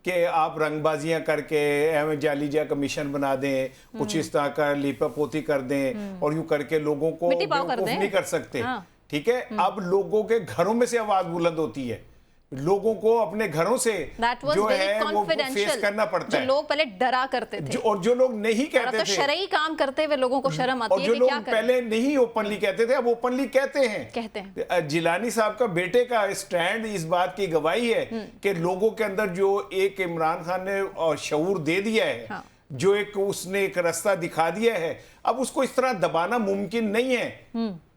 कि आप रंगबाजियां करके एवं जालीजा कमीशन बना दें, कुछ इस तरह का लीपा पोती कर दें और यूं करके लोगों को बेवकूफ नहीं कर सकते। ठीक है, अब लोगों के घरों में से आवाज बुलंद होती है, लोगों को अपने घरों से जो है वो फेस करना पड़ता है। लोग पहले डरा करते थे और जो लोग नहीं कहते थे, शरई काम करते हुए लोगों को शर्म आती है। और जो लोग पहले नहीं ओपनली कहते थे, अब ओपनली कहते हैं। जिलानी साहब का बेटे का स्टैंड इस बात की गवाही है कि लोगों के अंदर जो एक इमरान खान ने शऊर दे दिया है, जो एक उसने एक रास्ता दिखा दिया है, अब उसको इस तरह दबाना मुमकिन नहीं है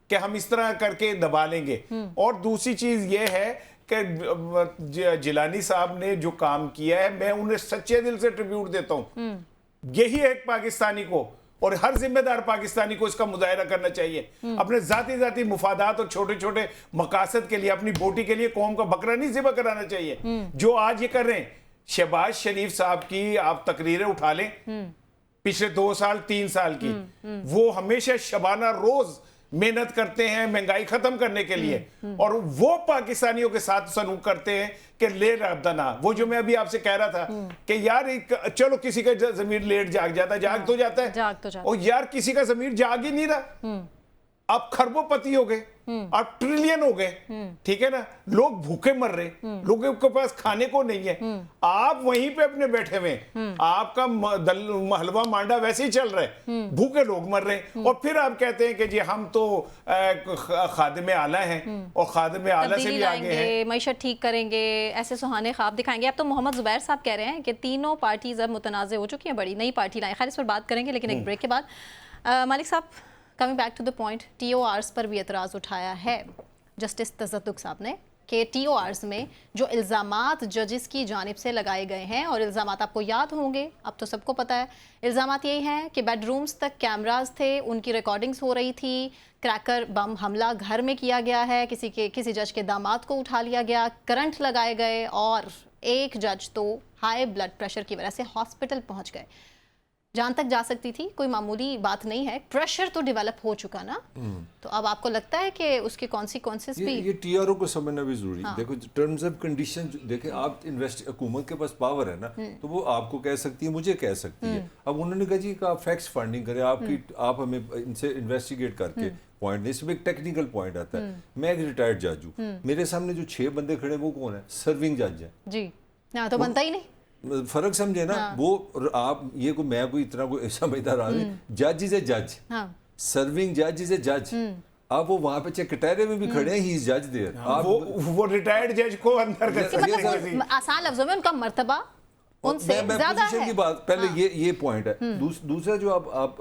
कि हम इस तरह करके दबा लेंगे। और दूसरी चीज ये है कि जिलानी साहब ने जो काम किया है, मैं उन्हें सच्चे दिल से ट्रिब्यूट देता हूं। यही है एक पाकिस्तानी को, और हर जिम्मेदार पाकिस्तानी को इसका मुजाहरा करना चाहिए। अपने जाती मुफादात और छोटे छोटे मकासद के लिए, अपनी बोटी के लिए कौम का बकरा नहीं ज़िबा कराना चाहिए जो आज ये कर रहे हैं। शहबाज शरीफ साहब की आप तकरीरें उठा लें, पिछले 2 साल 3 साल की, वो हमेशा शबाना रोज मेहनत करते हैं महंगाई खत्म करने के लिए, और वो पाकिस्तानियों के साथ सलूक करते हैं कि ले रब्दना। वो जो मैं अभी आपसे कह रहा था कि यार चलो किसी का जमीर लेट जाग जाता है, जाग तो जाता है, और यार किसी का जमीर जाग ही नहीं रहा। अब खरबोपति हो गए, अब ट्रिलियन हो गए, ठीक है ना, लोग भूखे मर रहे, लोगों के पास खाने को नहीं है, आप वहीं पे अपने बैठे हुए, आपका हलवा मांडा वैसे ही चल रहा है, भूखे लोग मर रहे, और फिर आप कहते हैं कि जी हम तो खादिम आला हैं और खादिम आला से भी आगे हैं, मईशत ठीक करेंगे, ऐसे सुहाने ख्वाब दिखाएंगे। अब तो मोहम्मद जुबैर साहब कह रहे हैं कि तीनों पार्टीज अब मुतनाज़ हो चुकी हैं, बड़ी नई पार्टी लाएं। खैर इस पर बात करेंगे, लेकिन एक ब्रेक के बाद। मालिक साहब, coming back to the point, TORs पर भी एतराज़ उठाया है जस्टिस तसद्दुक साहब ने कि TORs में जो इल्ज़ामात जजेस की जानिब से लगाए गए हैं, और इल्ज़ामात आपको याद होंगे, अब तो सबको पता है, इल्ज़ामात यही हैं कि बेडरूम्स तक कैमरास थे, उनकी रिकॉर्डिंग्स हो रही थी, क्रैकर बम हमला घर में किया गया है, किसी जज के दामाद को उठा लिया गया, करंट लगाए गए, और एक जज तो हाई ब्लड प्रेशर की वजह से हॉस्पिटल पहुँच गए। जान तक जा सकती थी, कोई मामूली बात नहीं है, प्रेशर तो डेवलप हो चुका ना। तो अब आपको लगता है कि उसके कॉन्सिक्वेंसेस भी ये TRO को समझना भी जरूरी है। देखो टर्म्स ऑफ कंडीशन देखें, आप हुकूमत के पास पावर है ना, तो वो आपको कह सकती है, मुझे कह सकती है। अब उन्होंने कहा जी आप फैक्ट्स फाइंडिंग करें, आप हमें इनसे इन्वेस्टिगेट करके पॉइंट, इसमें एक टेक्निकल पॉइंट आता है। मैं एक रिटायर्ड जज हूँ, मेरे सामने जो 6 बंदे खड़े वो कौन है? सर्विंग जज है जी, तो बनता ही नहीं। फर्क समझे ना। वो आप ये को मैं कोई इतना कोई समझदार आदमी, जज इज ए जज, सर्विंग जज इज ए जज। आप वो वहां पे कटहरे में भी खड़े हैं, ही इज जज देयर। आप वो रिटायर्ड जज को अंदर मतलब आसान लफ्जों में उनका मर्तबा उनसे ज्यादा है। की बात पहले ये पॉइंट है। दूसरा जो आप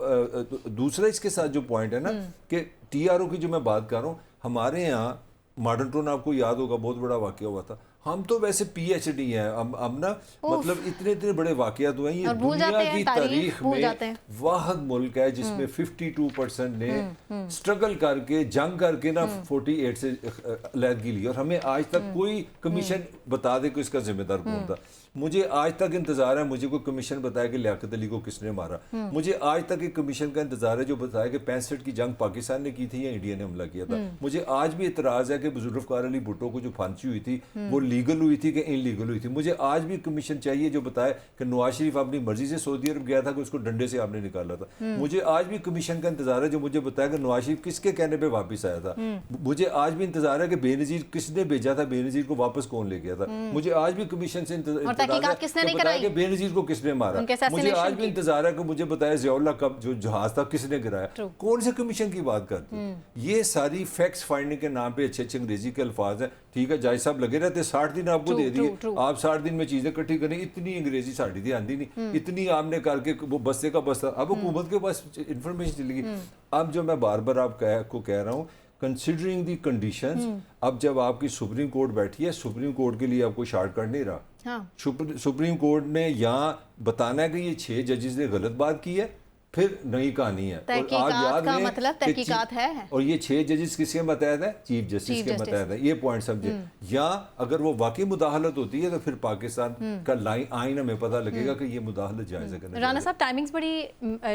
दूसरा इसके साथ जो पॉइंट है ना कि TRO की जो मैं बात कर रहा हूँ, हमारे यहाँ मॉडर्न टाउन आपको याद होगा, बहुत बड़ा वाकया हुआ था। हम तो वैसे PhD हैं हम ना, मतलब इतने बड़े वाकयात हुए हैं, ये और भूल जाते दुनिया हैं, की तारीख भूल जाते में हैं। वाहिद मुल्क है जिसमें 52% ने स्ट्रगल करके जंग करके ना 48 से अलहदगी ली, और हमें आज तक कोई कमीशन बता दे कि इसका जिम्मेदार कौन था। मुझे आज तक इंतजार है, मुझे कोई कमीशन बताया कि लियाकत अली को किसने मारा। मुझे आज तक एक कमीशन का इंतजार है जो बताया कि 65 की जंग पाकिस्तान ने की थी या इंडिया ने हमला किया था। मुझे आज भी इतराज है कि जुल्फ़िकार अली भुट्टो को जो फांसी हुई थी वो लीगल हुई थी कि इनलीगल हुई थी। मुझे आज भी कमीशन चाहिए जो बताए कि नवाज शरीफ अपनी मर्जी से सऊदी अरब गया था कि उसको डंडे से आपने निकाला था। मुझे आज भी कमीशन का इंतजार है जो मुझे बताया कि नवाज शरीफ किसके कहने पर वापस आया था। मुझे आज भी इंतजार है कि बेनज़ीर किसने भेजा था, बेनज़ीर को वापस कौन ले गया था। मुझे आज भी कमीशन से किसने नहीं कराई, कि बेनज़ीर को किसने मारा। मुझे आज भी इंतजार है कि मुझे बताया ज़ियाउल्लाह का जो जहाज था किसने गिराया। कौन से कमीशन की बात करते ये सारी फैक्ट्स फाइंडिंग के नाम पे अच्छे अंग्रेजी के अल्फाज हैं। ठीक है, जज साहब लगे रहते 60 दिन आपको दे दिए, आप 60 दिन में चीजें इकट्ठी करें। इतनी अंग्रेजी साड़ी थी आंदी नहीं, इतनी आपने करके वो बस्ते का बस्ता। अब हुकूमत के पास इंफॉर्मेशन चली गई। अब जो मैं बार बार आपको कह रहा हूँ, कंसिडरिंग दी कंडीशंस, अब जब आपकी सुप्रीम कोर्ट बैठी है, सुप्रीम कोर्ट के लिए आपको शॉर्टकट नहीं रहा। हाँ। सुप्रीम कोर्ट ने यहाँ बताना है कि ये 6 जजेस ने गलत बात की है, फिर नई कहानी है। और आज याद का मतलब तहकीकात है, और ये 6 जजेस किसके मतहत है? चीफ जस्टिस के मतहत है। ये पॉइंट समझे। या अगर वो वाकई मुदाखलत होती है तो फिर पाकिस्तान का आइन हमें पता लगेगा कि ये मुदाखलत जायज़ है। राना साहब, टाइमिंग्स बड़ी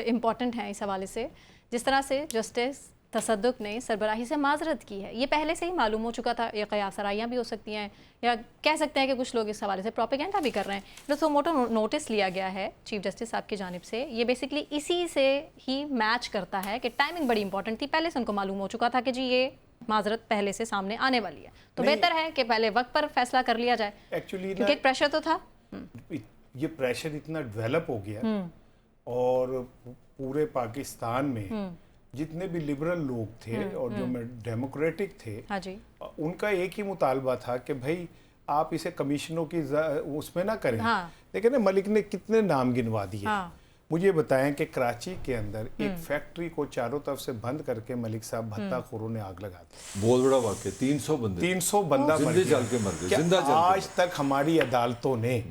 इंपॉर्टेंट है इस हवाले से। जिस तरह से जस्टिस तसद्दुक ने सरबराही से माजरत की है, ये पहले से ही मालूम हो चुका था। ये क़यासराइयाँ भी हो सकती हैं, या कह सकते हैं कि कुछ लोग इस हवाले से प्रोपेगेंडा भी कर रहे हैं। जो मोटो नोटिस लिया गया है चीफ जस्टिस साहब की जानिब से, ये बेसिकली इसी से ही मैच करता है कि टाइमिंग बड़ी इंपॉर्टेंट थी। पहले से उनको मालूम हो चुका था कि जी ये माजरत पहले से सामने आने वाली है, तो बेहतर है कि पहले वक्त पर फैसला कर लिया जाए। एक्चुअली क्योंकि एक प्रेशर तो था, ये प्रेशर इतना डेवलप हो गया, और पूरे पाकिस्तान में जितने भी लिबरल लोग थे और जो डेमोक्रेटिक थे, हाँ जी, उनका एक ही मुतालबा था कि भाई आप इसे कमीशनों की उसमें ना करें। हाँ। लेकिन मलिक ने कितने नाम गिनवा दिए। हाँ। मुझे बताएं कि कराची के अंदर एक फैक्ट्री को चारों तरफ से बंद करके मलिक साहब भत्ताखोरों ने आग लगा दी। बहुत बड़ा वाक़या, 300 बंदा मर गया। आज तक हमारी अदालतों ने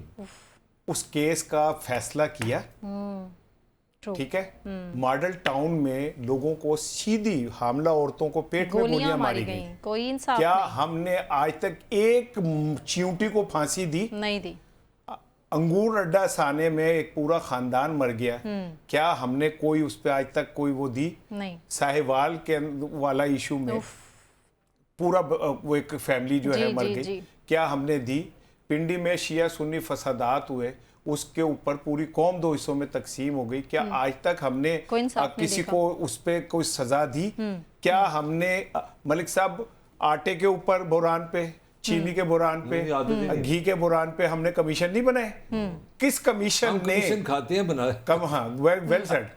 उस केस का फैसला किया। ठीक है, मॉडल टाउन में लोगों को सीधी हामला औरतों को पेट में गोलियां मारी गई, कोई इंसाफ क्या नहीं। हमने आज तक एक चींटी को फांसी दी? नहीं दी। अंगूर अड्डा साने में एक पूरा खानदान मर गया, क्या हमने कोई उस पर आज तक कोई वो दी? नहीं। साहिवाल के वाला इशू में पूरा वो एक फैमिली जो है मर गई, क्या हमने दी? पिंडी में शिया सुन्नी फसादात हुए, उसके ऊपर पूरी कौम 2 हिस्सों में तकसीम हो गई, क्या आज तक हमने किसी को उस पर कोई सजा दी? क्या हमने मलिक साहब आटे के ऊपर बुरान पे, चीनी के बुरान पे, घी के बुरान पे हमने कमीशन नहीं बनाए? किस कमीशन ने खाते हैं बना कम? हाँ, वेल सेड।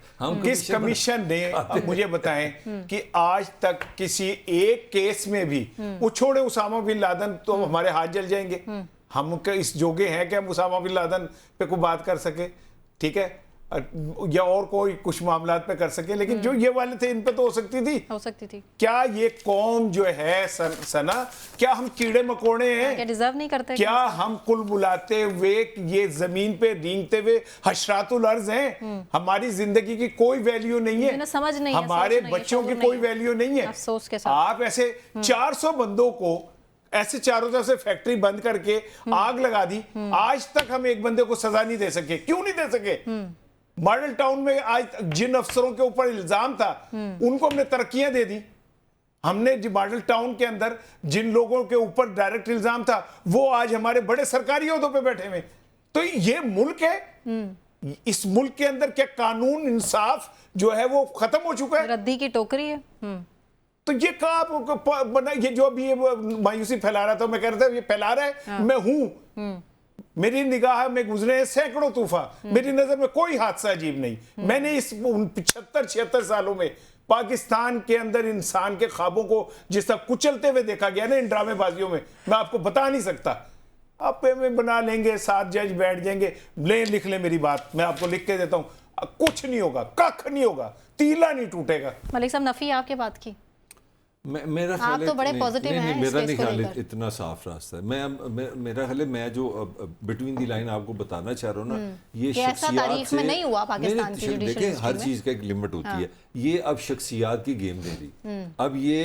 किस कमीशन ने, मुझे बताएं कि आज तक किसी एक केस में भी, वो छोड़े उसामा बिन लादेन तो हमारे हाथ जल जाएंगे, हम इस जोगे हैं कि हम उसामा बिन लादेन पे कोई बात कर सके, ठीक है, या और कोई कुछ मामला पे कर सके, लेकिन जो ये वाले थे इन पे तो हो सकती थी। क्या ये कौम जो है सना, क्या हम कीड़े मकोड़े हैं? क्या डिजर्व नहीं करते? क्या हम कुल बुलाते हुए ये जमीन पे रेंगते हुए हशरातुल अर्ज हैं? हमारी जिंदगी की कोई वैल्यू नहीं है, समझ नहीं, हमारे बच्चों की कोई वैल्यू नहीं है। अफसोस के साथ आप ऐसे 400 बंदों को ऐसे चारों तरफ से फैक्ट्री बंद करके आग लगा दी, आज तक हम एक बंदे को सजा नहीं दे सके। क्यों नहीं दे सके? मॉडल टाउन में आज जिन अफसरों के ऊपर इल्जाम था उनको हमने तरक्कियां दे दी। हमने मॉडल टाउन के अंदर जिन लोगों के ऊपर डायरेक्ट इल्जाम था वो आज हमारे बड़े सरकारी ओहदों पे बैठे हुए। तो ये मुल्क है, इस मुल्क के अंदर क्या कानून इंसाफ जो है वो खत्म हो चुका है? रद्दी की टोकरी है। तो ये कहा बना, ये जो अभी ये मायूसी फैला रहा था, मैं कह रहा था ये फैला रहा है, मैं हूं, मेरी निगाह में गुजरे सैकड़ों तूफान, मेरी नजर में कोई हादसा अजीब नहीं। मैंने इस 75-76 सालों में पाकिस्तान के अंदर इंसान के ख्वाबों को जिस तरह कुचलते हुए देखा गया ना इन ड्रामेबाजियों में, मैं आपको बता नहीं सकता। आप में बना लेंगे, 7 जज बैठ जाएंगे, लिख ले मेरी बात, मैं आपको लिख के देता हूं, कुछ नहीं होगा, कख नहीं होगा, तीला नहीं टूटेगा। मलिक साहब, नफी आपके बात की मेरा आप ख्याल है तो बड़े नहीं, पॉजिटिव नहीं, हैं नहीं, इस मेरा केस नहीं को ख्याल लेकर। इतना साफ रास्ता है। मेरा ख्याल है मैं जो बिटवीन दी लाइन आपको बताना चाह रहा हूँ ना, ये कि ऐसा शख्सियात तारीख में नहीं हुआ पाकिस्तान की जुडिशल देखें हिस्ट्री हर में। चीज़ का एक लिमिट होती है। ये अब शख्सियात की गेम दे रही। अब ये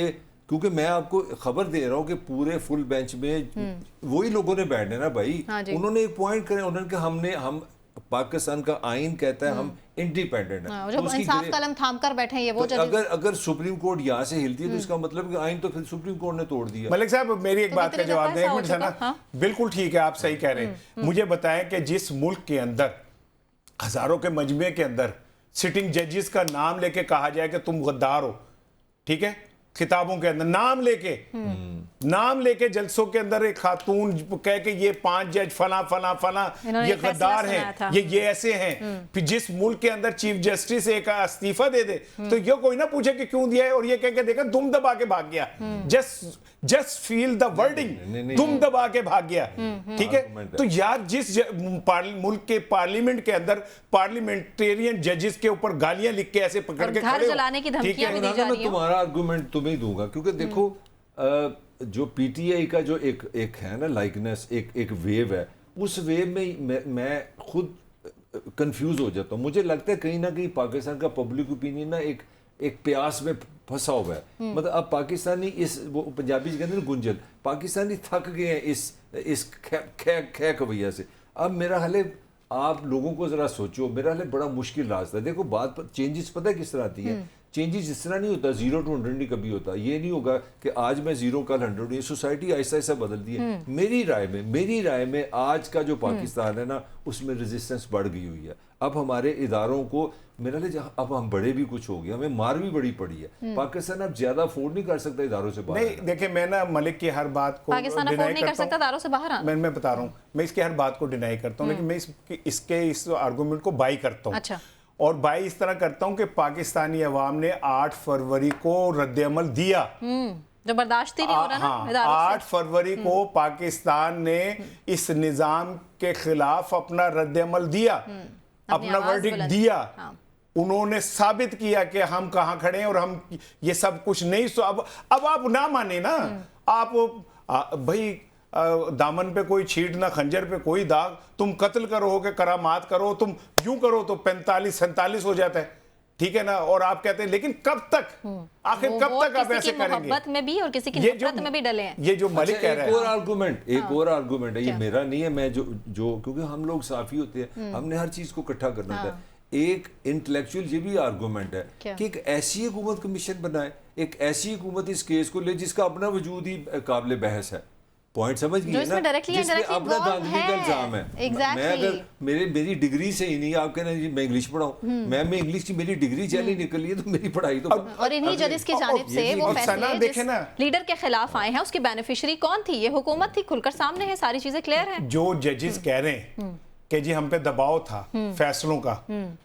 क्योंकि मैं आपको खबर दे रहा हूँ कि पूरे फुल बेंच में वही लोगों ने बैठना है ना भाई। हाँ जी। उन्होंने एक पॉइंट करे, उन्होंने कि हम पाकिस्तान का आइन कहता है हम इंडिपेंडेंट है। हाँ, जो इंसाफ कलम थाम कर बैठे हैं ये वो तो जजेस। अगर सुप्रीम कोर्ट यहाँ से हिलती है तो इसका मतलब कि आइन तो फिर सुप्रीम कोर्ट ने तोड़ दिया। मलिक साहब मेरी एक तो बात का कितनी जवाब दें, दफा एक ऐसा मिनट हो है ना। चुका? हाँ। बिल्कुल ठीक है, आप सही कह रहे हैं। मुझे बताएं कि जिस मुल्क के अंदर हजारों के मजमे के अंदर सिटिंग जजेस का नाम लेके कहा जाए कि तुम गद्दार हो, ठीक है, किताबों के अंदर नाम लेके जलसों के अंदर एक खातून कह के ये 5 जज फला फला फला इन्होंने ये एक फैसला गद्दार सुनाया था। हैं, ये ऐसे हैं। फिर जिस मुल्क के अंदर चीफ जस्टिस एक इस्तीफा दे दे तो ये कोई ना पूछे कि क्यों दिया है, और ये कह के देखा दुम दबा के भाग गया। जस्ट फील द वर्डिंग, नहीं, दुम दबा के भाग गया। ठीक है, Argument है। तो यार जिस मुल्क के पार्लियामेंट के अंदर पार्लियामेंटेरियन जजेस के ऊपर गालियां लिख के ऐसे पकड़ और के घर खड़े हो, जलाने की ठीक है? धमकियां भी दी जा मैं रही हैं। तुम्हारा आर्गुमेंट तुम्हें ही दूंगा क्योंकि देखो जो पीटीआई का जो एक है ना लाइकनेस, एक वेव है, उस वेव में मैं खुद कंफ्यूज हो जाता हूँ। मुझे लगता है कहीं ना कहीं पाकिस्तान का पब्लिक ओपिनियन ना एक प्यास में फंसा हुआ है। मतलब अब पाकिस्तानी इस वो पंजाबी कहते हैं गुंजल, पाकिस्तानी थक गए हैं इस खे खवैया से। अब मेरा हाल है आप लोगों को जरा सोचो, मेरा हाल बड़ा मुश्किल रास्ता है। देखो बात पर चेंजेस पता है किस तरह आती है। चेंजेस इस तरह नहीं होता 0 to 100 नहीं कभी होता। ये नहीं होगा कि आज मैं 0 कल 100। ये सोसाइटी ऐसा ऐसा बदलती है। मेरी राय में आज का जो पाकिस्तान है ना, उसमें रेजिस्टेंस बढ़ गई हुई है। अब हमारे इदारों को मेरा लिए अब हम बड़े भी कुछ हो गए, हमें मार भी बड़ी पड़ी है। पाकिस्तान अब ज्यादा अफोर्ड नहीं कर सकता इदारों से बाहर। नहीं देखिए, मैं ना मलिक की हर बात को पाकिस्तान डिनाई अफोर्ड नहीं कर करता सकता हूं। दारों से बाहर आना। मैं बता रहा हूँ, मैं इसकी हर बात को डिनाई करता हूँ, लेकिन मैं इस आर्गूमेंट को बाई करता हूँ। अच्छा। और बाई इस तरह करता हूँ कि पाकिस्तानी अवाम ने 8 फरवरी को रद्द-ए-अमल दिया। जो बर्दाश्त ही नहीं हो रहा ना हाँ, इदारों से। 8 फरवरी को पाकिस्तान ने इस निजाम के खिलाफ अपना रद्द-ए-अमल दिया, अपना आवाज वर्डिक्ट बुलंद दिया। हाँ। उन्होंने साबित किया कि हम कहां खड़े हैं और हम ये सब कुछ नहीं। सो अब आप ना माने ना, आप भाई दामन पे कोई छीट ना खंजर पे कोई दाग, तुम कत्ल करो के करामात करो, तुम यूं करो तो 45-47 हो जाता है, ठीक है ना। और आप कहते हैं लेकिन कब तक, आखिर कब तक आप ऐसे करेंगे? मोहब्बत में भी और किसी की ये नफरत में भी डले हैं। ये जो मलिक कह रहा एक और है, आर्गुमेंट है, ये क्या? मेरा नहीं है। मैं जो क्योंकि हम लोग साफी होते हैं, हमने हर चीज को इकट्ठा करना होता है। एक इंटेलेक्चुअल ये भी आर्गुमेंट है क्या? कि एक ऐसी हुकूमत कमीशन बनाए, एक ऐसी हुकूमत इस केस को ले जिसका अपना वजूद ही काबिल बहस है। पॉइंट समझ गई जो है इसमें ना, directly जिसमें indirectly अपना involved धांधली का है। इल्जाम है। Exactly। मैं अगर मेरी डिग्री से ही नहीं, आप कह रहे हैं जी मैं इंग्लिश पढ़ाऊं, मैं इंग्लिश की मेरी डिग्री चली निकली है तो मेरी पढ़ाई तो और इन्हीं जजेस की जानिब ये से भी- वो और सना फैसले देखे जिस ना। लीडर के खिलाफ आए हैं उसकी बेनिफिशियरी कौन थी? ये हुकूमत थी, खुलकर सामने है, सारी चीजें क्लियर है। जो जजेस कह रहे हैं कि जी हम पे दबाव था फैसलों का,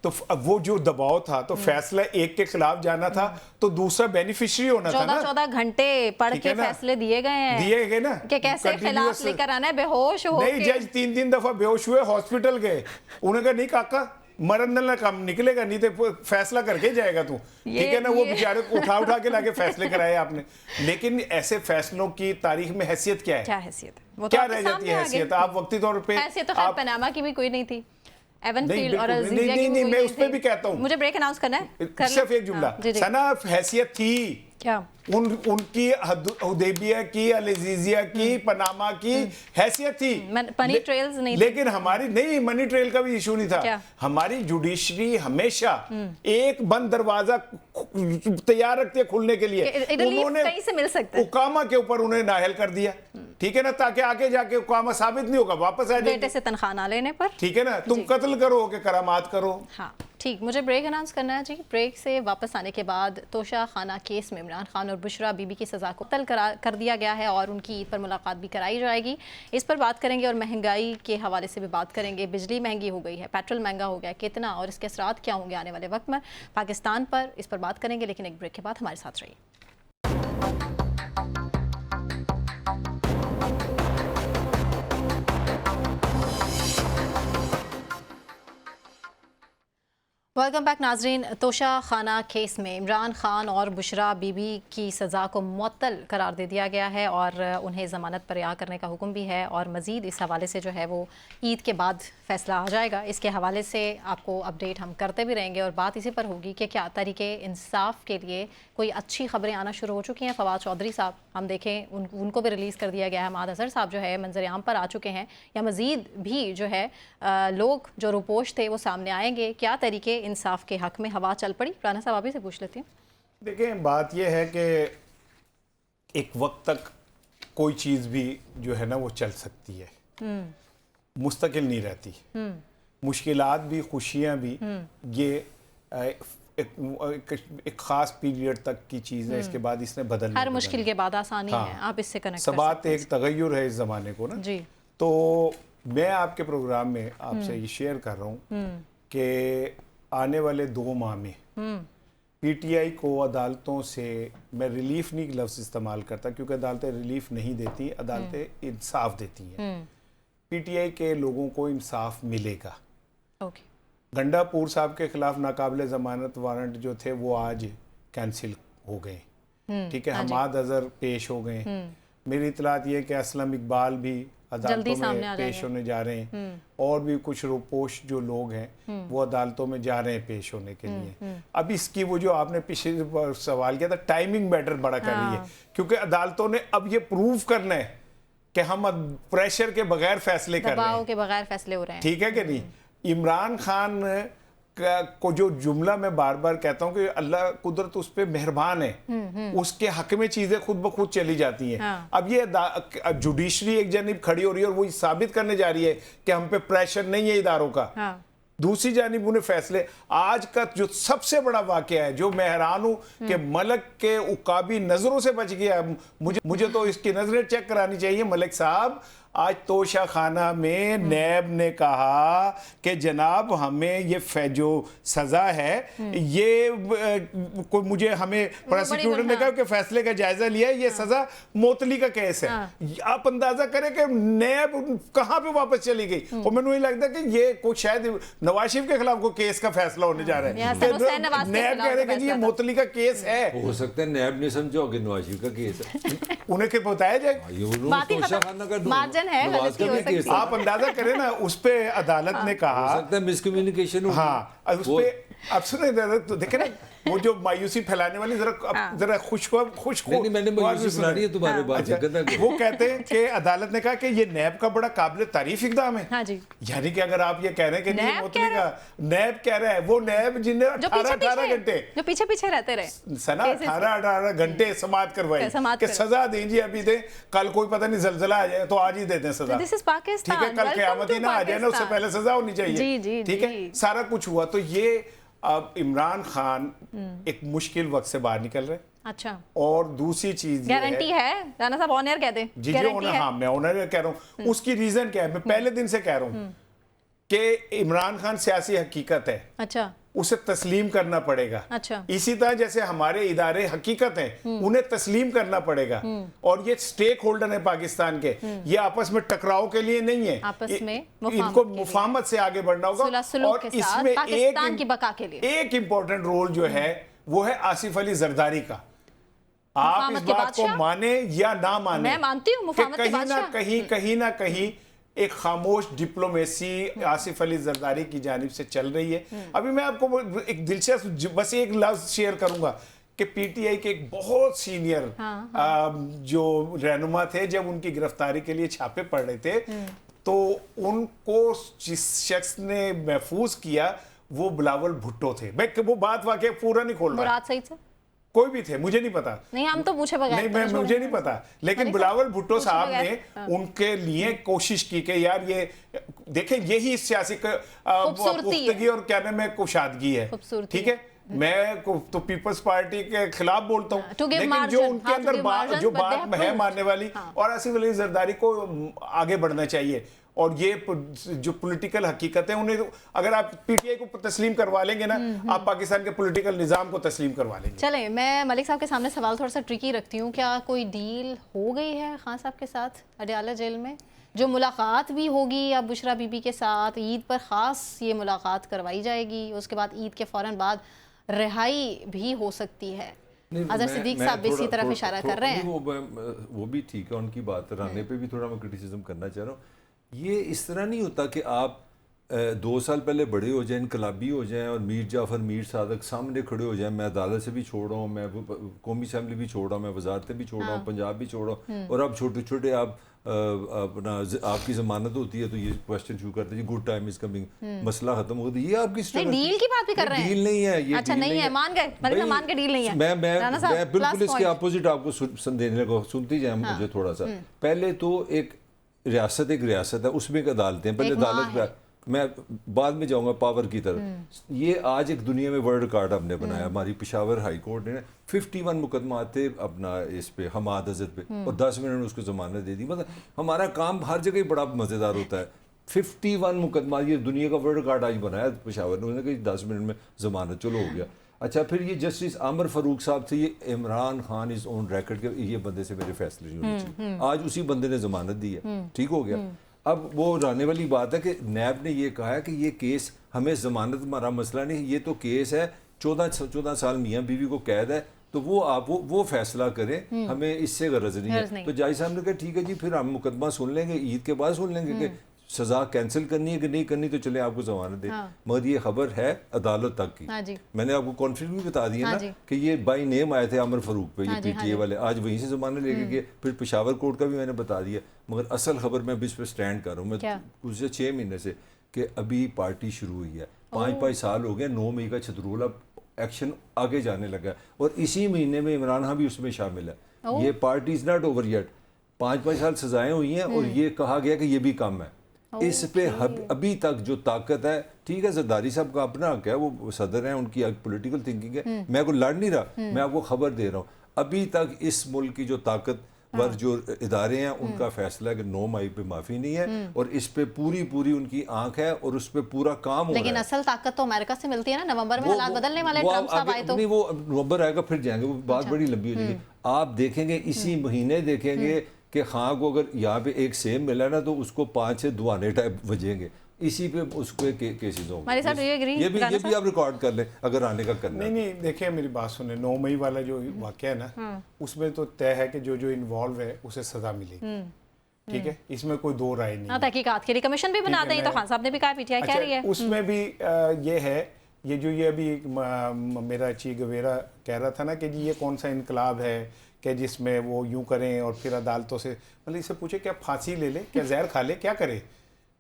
तो वो जो दबाव था तो फैसला एक के खिलाफ जाना था तो दूसरा बेनिफिशियरी होना था ना। 14 घंटे पढ़ ठीक के है ना? फैसले दिए गए हैं, दिए गए ना कि कैसे खिलाफ Continuous- लेकर आना है, बेहोश हो नहीं, जज 3 दफा बेहोश हुए, हॉस्पिटल गए, उन्होंने कहा नहीं काका मरन ना कम निकलेगा, नहीं तो फैसला करके जाएगा तू, ठीक है ना। वो बेचारे को उठा के लाके फैसले कराए आपने। लेकिन ऐसे फैसलों की तारीख में हैसियत क्या है? क्या हैसियत है? वो तो क्या आपके रह जाती सामने है आ हैसियत? गई। आप वक्ती तौर पे हैसियत तो खैर पनामा की भी कोई नहीं थी, एवन नहीं, फील्ड और बिल्कुल नहीं, अल्जीरिया की नहीं, भी कोई मैं नहीं उस पे थी। भी कहता हूं। मुझे ब्रेक अनाउंस करना है, कर सिर्फ ले। एक जुमला, हाँ, जी, जी। सना हैसियत थी क्या? उनकी हुदैबिया की, अल अजीजिया की, पनामा की हैसियत थी। मनी ट्रेल्स नहीं थी। लेकिन हमारी नहीं, मनी ट्रेल का भी इशू नहीं था। क्या? हमारी जुडिशरी हमेशा एक बंद दरवाजा तैयार रखती है खुलने के लिए। रिलीफ कहीं से मिल सकता है। उकामा के ऊपर उन्हें नाहल कर दिया, ठीक है ना, ताकि आगे जाके उकामा साबित नहीं होगा, वापस आ बेटे जाएगी, से तनख्वाह ना लेने पर। ठीक है ना। तुम कत्ल करो के करामात करो। हाँ ठीक, मुझे ब्रेक अनाउंस करना है जी। ब्रेक से वापस आने के बाद तोशा खाना केस में इमरान खान और बुशरा बीबी की सज़ा को तल कर दिया गया है और उनकी ईद पर मुलाकात भी कराई जाएगी। इस पर बात करेंगे और महंगाई के हवाले से भी बात करेंगे। बिजली महंगी हो गई है, पेट्रोल महंगा हो गया, कितना और इसके असरात क्या होंगे आने वाले वक्त में पाकिस्तान पर, इस पर बात करेंगे। लेकिन एक ब्रेक के बाद हमारे साथ रहिए। वेलकम बैक नाजरीन। तोशा खाना केस में इमरान खान और बुशरा बीबी की सज़ा को मुअत्तल करार दे दिया गया है और उन्हें ज़मानत पर रिहा करने का हुक्म भी है और मज़ीद इस हवाले से जो है वो ईद के बाद फ़ैसला आ जाएगा। इसके हवाले से आपको अपडेट हम करते भी रहेंगे और बात इसी पर होगी कि क्या तरीके इंसाफ के लिए कोई अच्छी खबरें आना शुरू हो चुकी हैं। फवाद चौधरी साहब हम देखें उनको भी रिलीज़ कर दिया गया है। हमाद अजहर साहब जो है मंजर आम पर आ चुके हैं या मज़ीद भी जो है लोग जो रुपोश थे वो सामने आएंगे। क्या तरीके इंसाफ के हक में हवा चल पड़ी? राना साहब आप ही से पूछ लेती हूँ। देखें, बात यह है कि एक वक्त तक कोई चीज़ भी जो है ना वो चल सकती है, मुस्तकिल नहीं रहती। मुश्किलात भी खुशियाँ भी ये एक ख़ास पीरियड तक की चीज़ है। इसके बाद इसने बदलना, हर मुश्किल के बाद आसानी हाँ, है। आप इससे कनेक्ट सबात एक तगय्युर है इस ज़माने को ना जी। तो मैं आपके प्रोग्राम में आपसे ये शेयर कर रहा हूँ कि आने वाले 2 माह में पीटीआई को अदालतों से, मैं रिलीफ नहीं लफ्ज़ इस्तेमाल करता क्योंकि अदालतें रिलीफ नहीं देती, अदालतें इंसाफ देती हैं। पीटीआई के लोगों को इंसाफ मिलेगा। ओके। गंडापुर साहब के खिलाफ नाकाबिले ज़मानत वारंट जो थे वो आज कैंसिल हो गए, ठीक है। हमाद अजहर पेश हो गए। मेरी इतलात ये कि असलम इकबाल भी अदालतों में पेश होने जा रहे हैं और भी कुछ रोपोश जो लोग हैं वो अदालतों में जा रहे हैं पेश होने के लिए। अब इसकी वो जो आपने पिछले सवाल किया था, टाइमिंग मैटर बड़ा कर रही है क्योंकि अदालतों ने अब ये प्रूव करना है कि हम प्रेशर के बगैर फैसले कर रहे हैं, के बगैर फैसले हो रहे हैं, ठीक है कि नहीं। इमरान खान को जो जुमला मैं बार बार कहता हूँ कि अल्लाह कुदरत उस पर मेहरबान है, उसके हक में चीजें खुद ब खुद चली जाती हैं। हाँ। अब ये जुडिशरी एक जानिब खड़ी हो रही है और वो साबित करने जा रही है कि हम पे प्रेशर नहीं है इदारों का। हाँ। दूसरी जानिब उन्हें फैसले, आज का जो सबसे बड़ा वाकया है जो मैं हैरान हूं कि मलक के उकाबी नजरों से बच गया। मुझे तो इसकी नजरें चेक करानी चाहिए। मलिक साहब, आज तोशा खाना में नैब ने कहा कि जनाब हमें ये जो सजा है ये कोई मुझे हमें प्रोसिक्यूटर ने कहा कि फैसले का जायजा लिया है, ये सजा मोतली का केस है। आप अंदाजा करें कि नैब कहां पे वापस चली गई। और मैंने वही लगता है कि ये कुछ शायद नवाज शरीफ के खिलाफ को केस का फैसला होने जा रहा है। नैब कह रहे कि ये मोतली का केस है। हो सकता है नैब ने समझो कि नवाज शरीफ का केस है, उन्हें क्या बताया जाए। है, गलती हो सकती है। आप अंदाजा करें ना, उस पे अदालत ने कहा, हो सकता है मिसकम्युनिकेशन। हाँ, उस पे अब सुने तो देखे ना वो जो मायूसी फैलाने वाली जरा खुश नहीं, मैंने मायूसी सुना रही है तुम्हारे बात। वो कहते हैं कि अदालत ने कहा कि ये नैब का बड़ा काबिल तारीफ इकदाम है। हाँ जी। यानी कि अगर आप ये कह रहे हैं कि नहीं मोतली का नैब कह रहा है, वो नैब जिन्हें 18 घंटे जो पीछे रहते रहे सना 18 घंटे समाअत करवाई कि सजा दें जी, अभी दें, कल कोई पता नहीं जलजला आ जाए तो आज ही दे दें सजा। This is Pakistan. ठीक है, कल क़यामत ही ना आ जाए ना, उससे पहले सजा होनी चाहिए। ठीक है, सारा कुछ हुआ। तो ये अब इमरान खान एक मुश्किल वक्त से बाहर निकल रहे। अच्छा। और दूसरी चीज गारंटी है राना साहब, ऑनर कहते हैं। जी ऑनर, हाँ मैं ऑनर कह रहा हूँ। उसकी रीजन क्या है, मैं पहले दिन से कह रहा हूँ कि इमरान खान सियासी हकीकत है। अच्छा। उसे तस्लीम करना पड़ेगा। अच्छा। इसी तरह जैसे हमारे इदारे हकीकत हैं, उन्हें तस्लीम करना पड़ेगा। और ये स्टेक होल्डर है पाकिस्तान के, ये आपस में टकराव के लिए नहीं है, आपस में इनको मुफाहमत से आगे बढ़ना होगा। और इसमें पाकिस्तान की बका के लिए एक इंपॉर्टेंट रोल जो है वो है आसिफ अली जरदारी का। आप इस बात को माने या ना माने, मैं मानती हूं, कहीं ना कहीं एक खामोश डिप्लोमेसी आसिफ अली जरदारी की जानिब से चल रही है। अभी मैं आपको एक दिलचस्प बस एक लफ्ज शेयर करूंगा कि पीटीआई के एक बहुत सीनियर जो रहनुमा थे, जब उनकी गिरफ्तारी के लिए छापे पड़ रहे थे तो उनको जिस शख्स ने महफूज किया वो बिलावल भुट्टो थे। मैं वो बात वाकई पूरा नहीं खोल रहा, कोई भी थे, मुझे नहीं पता। नहीं, हम तो पूछे बगैर नहीं, मुझे नहीं पता। लेकिन बिलावल भुट्टो साहब ने उनके लिए कोशिश की कि यार ये देखें, यही सियासी पुख्तगी और क्या नाम है कुशादगी है। ठीक है, मैं तो पीपल्स पार्टी के खिलाफ बोलता हूँ, लेकिन जो उनके अंदर जो बात है मानने वाली, और आसिफ अली जरदारी को आगे बढ़ना चाहिए। और ये जो पॉलिटिकल हकीकत है उन्हें, अगर आप पीटीआई को तस्लीम करवा लेंगे ना, आप पाकिस्तान के पॉलिटिकल निजाम को तस्लीम करवा लेंगे। चलें, मैं मलिक साहब के सामने सवाल थोड़ा सा ट्रिकी रखती हूँ। क्या कोई डील हो गई है खान साहब के साथ अडयाला जेल में? जो मुलाकात भी होगी अब बुशरा बीबी के साथ, ईद पर ख़ास ये मुलाकात करवाई जाएगी, उसके बाद ईद के फ़ौरन बाद रिहाई भी हो सकती है। अजहर सिद्दीक साहब भी इसी तरफ इशारा कर रहे हैं। वो भी ठीक है उनकी बात, राने पे भी थोड़ा मैं क्रिटिसिज्म करना चाह रहा हूँ। ये इस तरह नहीं होता कि आप 2 साल पहले बड़े हो जाएं, इनकलाबी हो जाएं और मीर जाफ़र मीर सादक सामने खड़े हो जाएं, मैं अदालत से भी छोड़ रहा हूँ, मैं कौमी असम्बली भी छोड़ रहा हूँ, मैं वजारतें भी छोड़ रहा हूँ, पंजाब भी छोड़ रहा हूँ, और अब छोटे छोटे आप अपना आपकी ज़मानत होती है तो ये क्वेश्चन शुरू करते हैं गुड टाइम इज़ कमिंग, मसला खत्म हो गया। ये आपकी डील की बात भी कर रहे हैं। डील नहीं है ये। अच्छा नहीं है, मान गए, मतलब मान के डील नहीं है। मैं बिल्कुल इसके अपोजिट आपको देने लगा, सुनती जाए मुझे थोड़ा सा। पहले तो एक रियासत है, उसमें एक अदालतें हैं, पहले अदालत, मैं बाद में जाऊंगा पावर की तरफ। ये आज एक दुनिया में वर्ल्ड रिकॉर्ड हमने बनाया, हमारी पेशावर हाई कोर्ट ने 51 मुकदमा आते अपना इस पे हमाद अजहर पे और 10 मिनट में उसको जमानत दे दी। मतलब हमारा काम हर जगह बड़ा मज़ेदार होता है। 51 मुकदमा, ये दुनिया का वर्ल्ड रिकॉर्ड आज बनाया पेशावर ने, उन्होंने कहा 10 मिनट में जमानत, चलो हो गया। अच्छा, फिर ये जस्टिस आमिर फारूक साहब थे, ये Imran Khan is on record के ये बंदे से मेरे फैसले नहीं होने चाहिए, आज उसी बंदे ने जमानत दी है, ठीक हो गया। अब वो रहने वाली बात है कि नैब ने ये कहा है कि ये केस हमें ज़मानत हमारा मसला नहीं, ये तो केस है 14 साल मियाँ बीवी को कैद है, तो वो आप वो फैसला करें, हमें इससे गरज नहीं है। तो जज साहब ने कहा ठीक है जी, फिर हम मुकदमा सुन लेंगे, ईद के बाद सुन लेंगे कि सजा कैंसिल करनी है कि नहीं करनी, तो चले आपको जमानत दे। मगर ये खबर है अदालत तक की। मैंने आपको कॉन्फ्लिक्ट भी बता दिया ना कि ये बाई नेम आए थे आमिर फारूक पे, ये पीटीए वाले, आज वहीं से जमानत लेके गए। फिर पेशावर कोर्ट का भी मैंने बता दिया। मगर असल खबर मैं इस पर स्टैंड कर रहा हूँ, मैं पिछले 6 महीने से, कि अभी पार्टी शुरू हुई है, 5 साल हो गए, 9 मई का छतरूला एक्शन आगे जाने लगा, और इसी महीने में इमरान खान भी उसमें शामिल है। ये party is not over yet. 5 साल सजाएं हुई हैं और ये कहा गया कि ये भी कम है। इस पे अभी तक जो ताकत है, ठीक है जरदारी साहब का अपना हक है, वो सदर हैं, उनकी पॉलिटिकल थिंकिंग है, मैं को लड़ नहीं रहा, मैं आपको खबर दे रहा हूँ। अभी तक इस मुल्क की जो ताकतवर जो इदारे हैं उनका फैसला है कि 9 मई पे माफी नहीं है, और इस पे पूरी उनकी आंख है और उस पे पूरा काम हो रहा है। लेकिन असल ताकत तो अमेरिका से मिलती है ना, नवंबर में हालात बदलने वाले, ट्रम्प साहब आए तो नहीं, वो नवंबर आएगा फिर जाएंगे, वो बात बड़ी लंबी हो जाएगी। आप देखेंगे इसी महीने देखेंगे कि खां को अगर यहाँ पे एक सेम मिला ना तो उसको 5 से दुआने टाइप बजेंगे, इसी पे उसको केसेस होंगे। ये भी आप रिकॉर्ड कर लें अगर आने का करना। नहीं देखिए मेरी बात सुने, 9 मई वाला जो वाक़या है ना, उसमें तो तय है कि जो इन्वॉल्व है उसे सजा मिलेगी, ठीक है, इसमें कोई दो राय नहीं। तहकीकात के लिए कमीशन भी बना दें, तो खान साहब ने भी कहा, पीटीआई कह रही है। उसमें भी ये है, ये अभी मेरा चीफ गवेरा कह रहा था ना कि जी ये कौन सा इनकलाब है कि जिसमें वो यूं करें और फिर अदालतों से, मतलब इससे पूछे क्या फांसी ले ले, क्या जहर खा ले, क्या करे,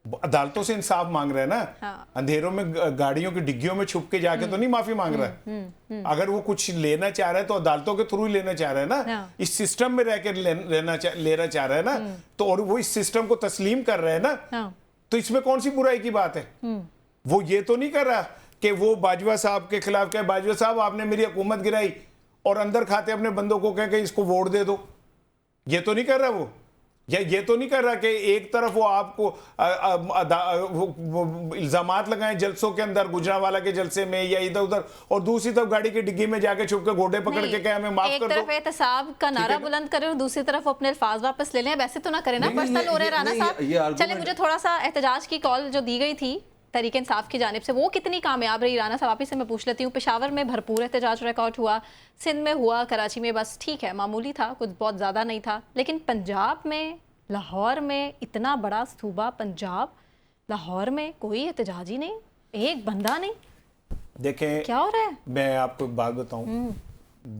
अदालतों से इंसाफ मांग रहा है ना। हाँ। अंधेरों में गाड़ियों की डिग्गियों में छुप के जाके तो नहीं माफी मांग रहा है। अगर वो कुछ लेना चाह रहा है तो अदालतों के थ्रू ही लेना चाह रहा है ना। हाँ। इस सिस्टम में रह के लेना चाह रहा है ना, तो और वो इस सिस्टम को तस्लीम कर रहा है ना। हाँ। तो इसमें कौन सी बुराई की बात है। वो ये तो नहीं कर रहा कि वो बाजवा साहब के खिलाफ कहे बाजवा साहब आपने मेरी हुकूमत गिराई, और अंदर खाते अपने बंदों को कह के इसको वोट दे दो, ये तो नहीं कर रहा वो। या ये तो नहीं कर रहा कि एक तरफ वो आपको इल्जामात लगाएं जलसों के अंदर, गुजरांवाला के जलसे में या इधर उधर, और दूसरी तरफ गाड़ी की डिग्गी में जाके छुप के घोड़े पकड़ के कहे हमें माफ कर दो। एक तरफ एहतसाब का नारा बुलंद करे और दूसरी तरफ अपने अल्फाज वापस ले लें, वैसे तो ना करें ना, पर्सनल हो रहे राणा साहब। चले, मुझे थोड़ा सा एहतजाज की कॉल जो दी गई थी तहरीक इंसाफ की जानिब से, वो कितनी कामयाब रही राणा साहब, आप ही से मैं पूछ लेती हूँ। पेशावर में भरपूर एहतजाज रिकॉर्ड हुआ, सिंध में हुआ, कराची में बस ठीक है मामूली था, कुछ बहुत ज़्यादा नहीं था, लेकिन पंजाब में, लाहौर में, इतना बड़ा सूबा पंजाब, लाहौर में कोई एहतजाज ही नहीं, एक बंदा नहीं। देखें क्या हो रहा है। मैं आपको एक बात बताऊं,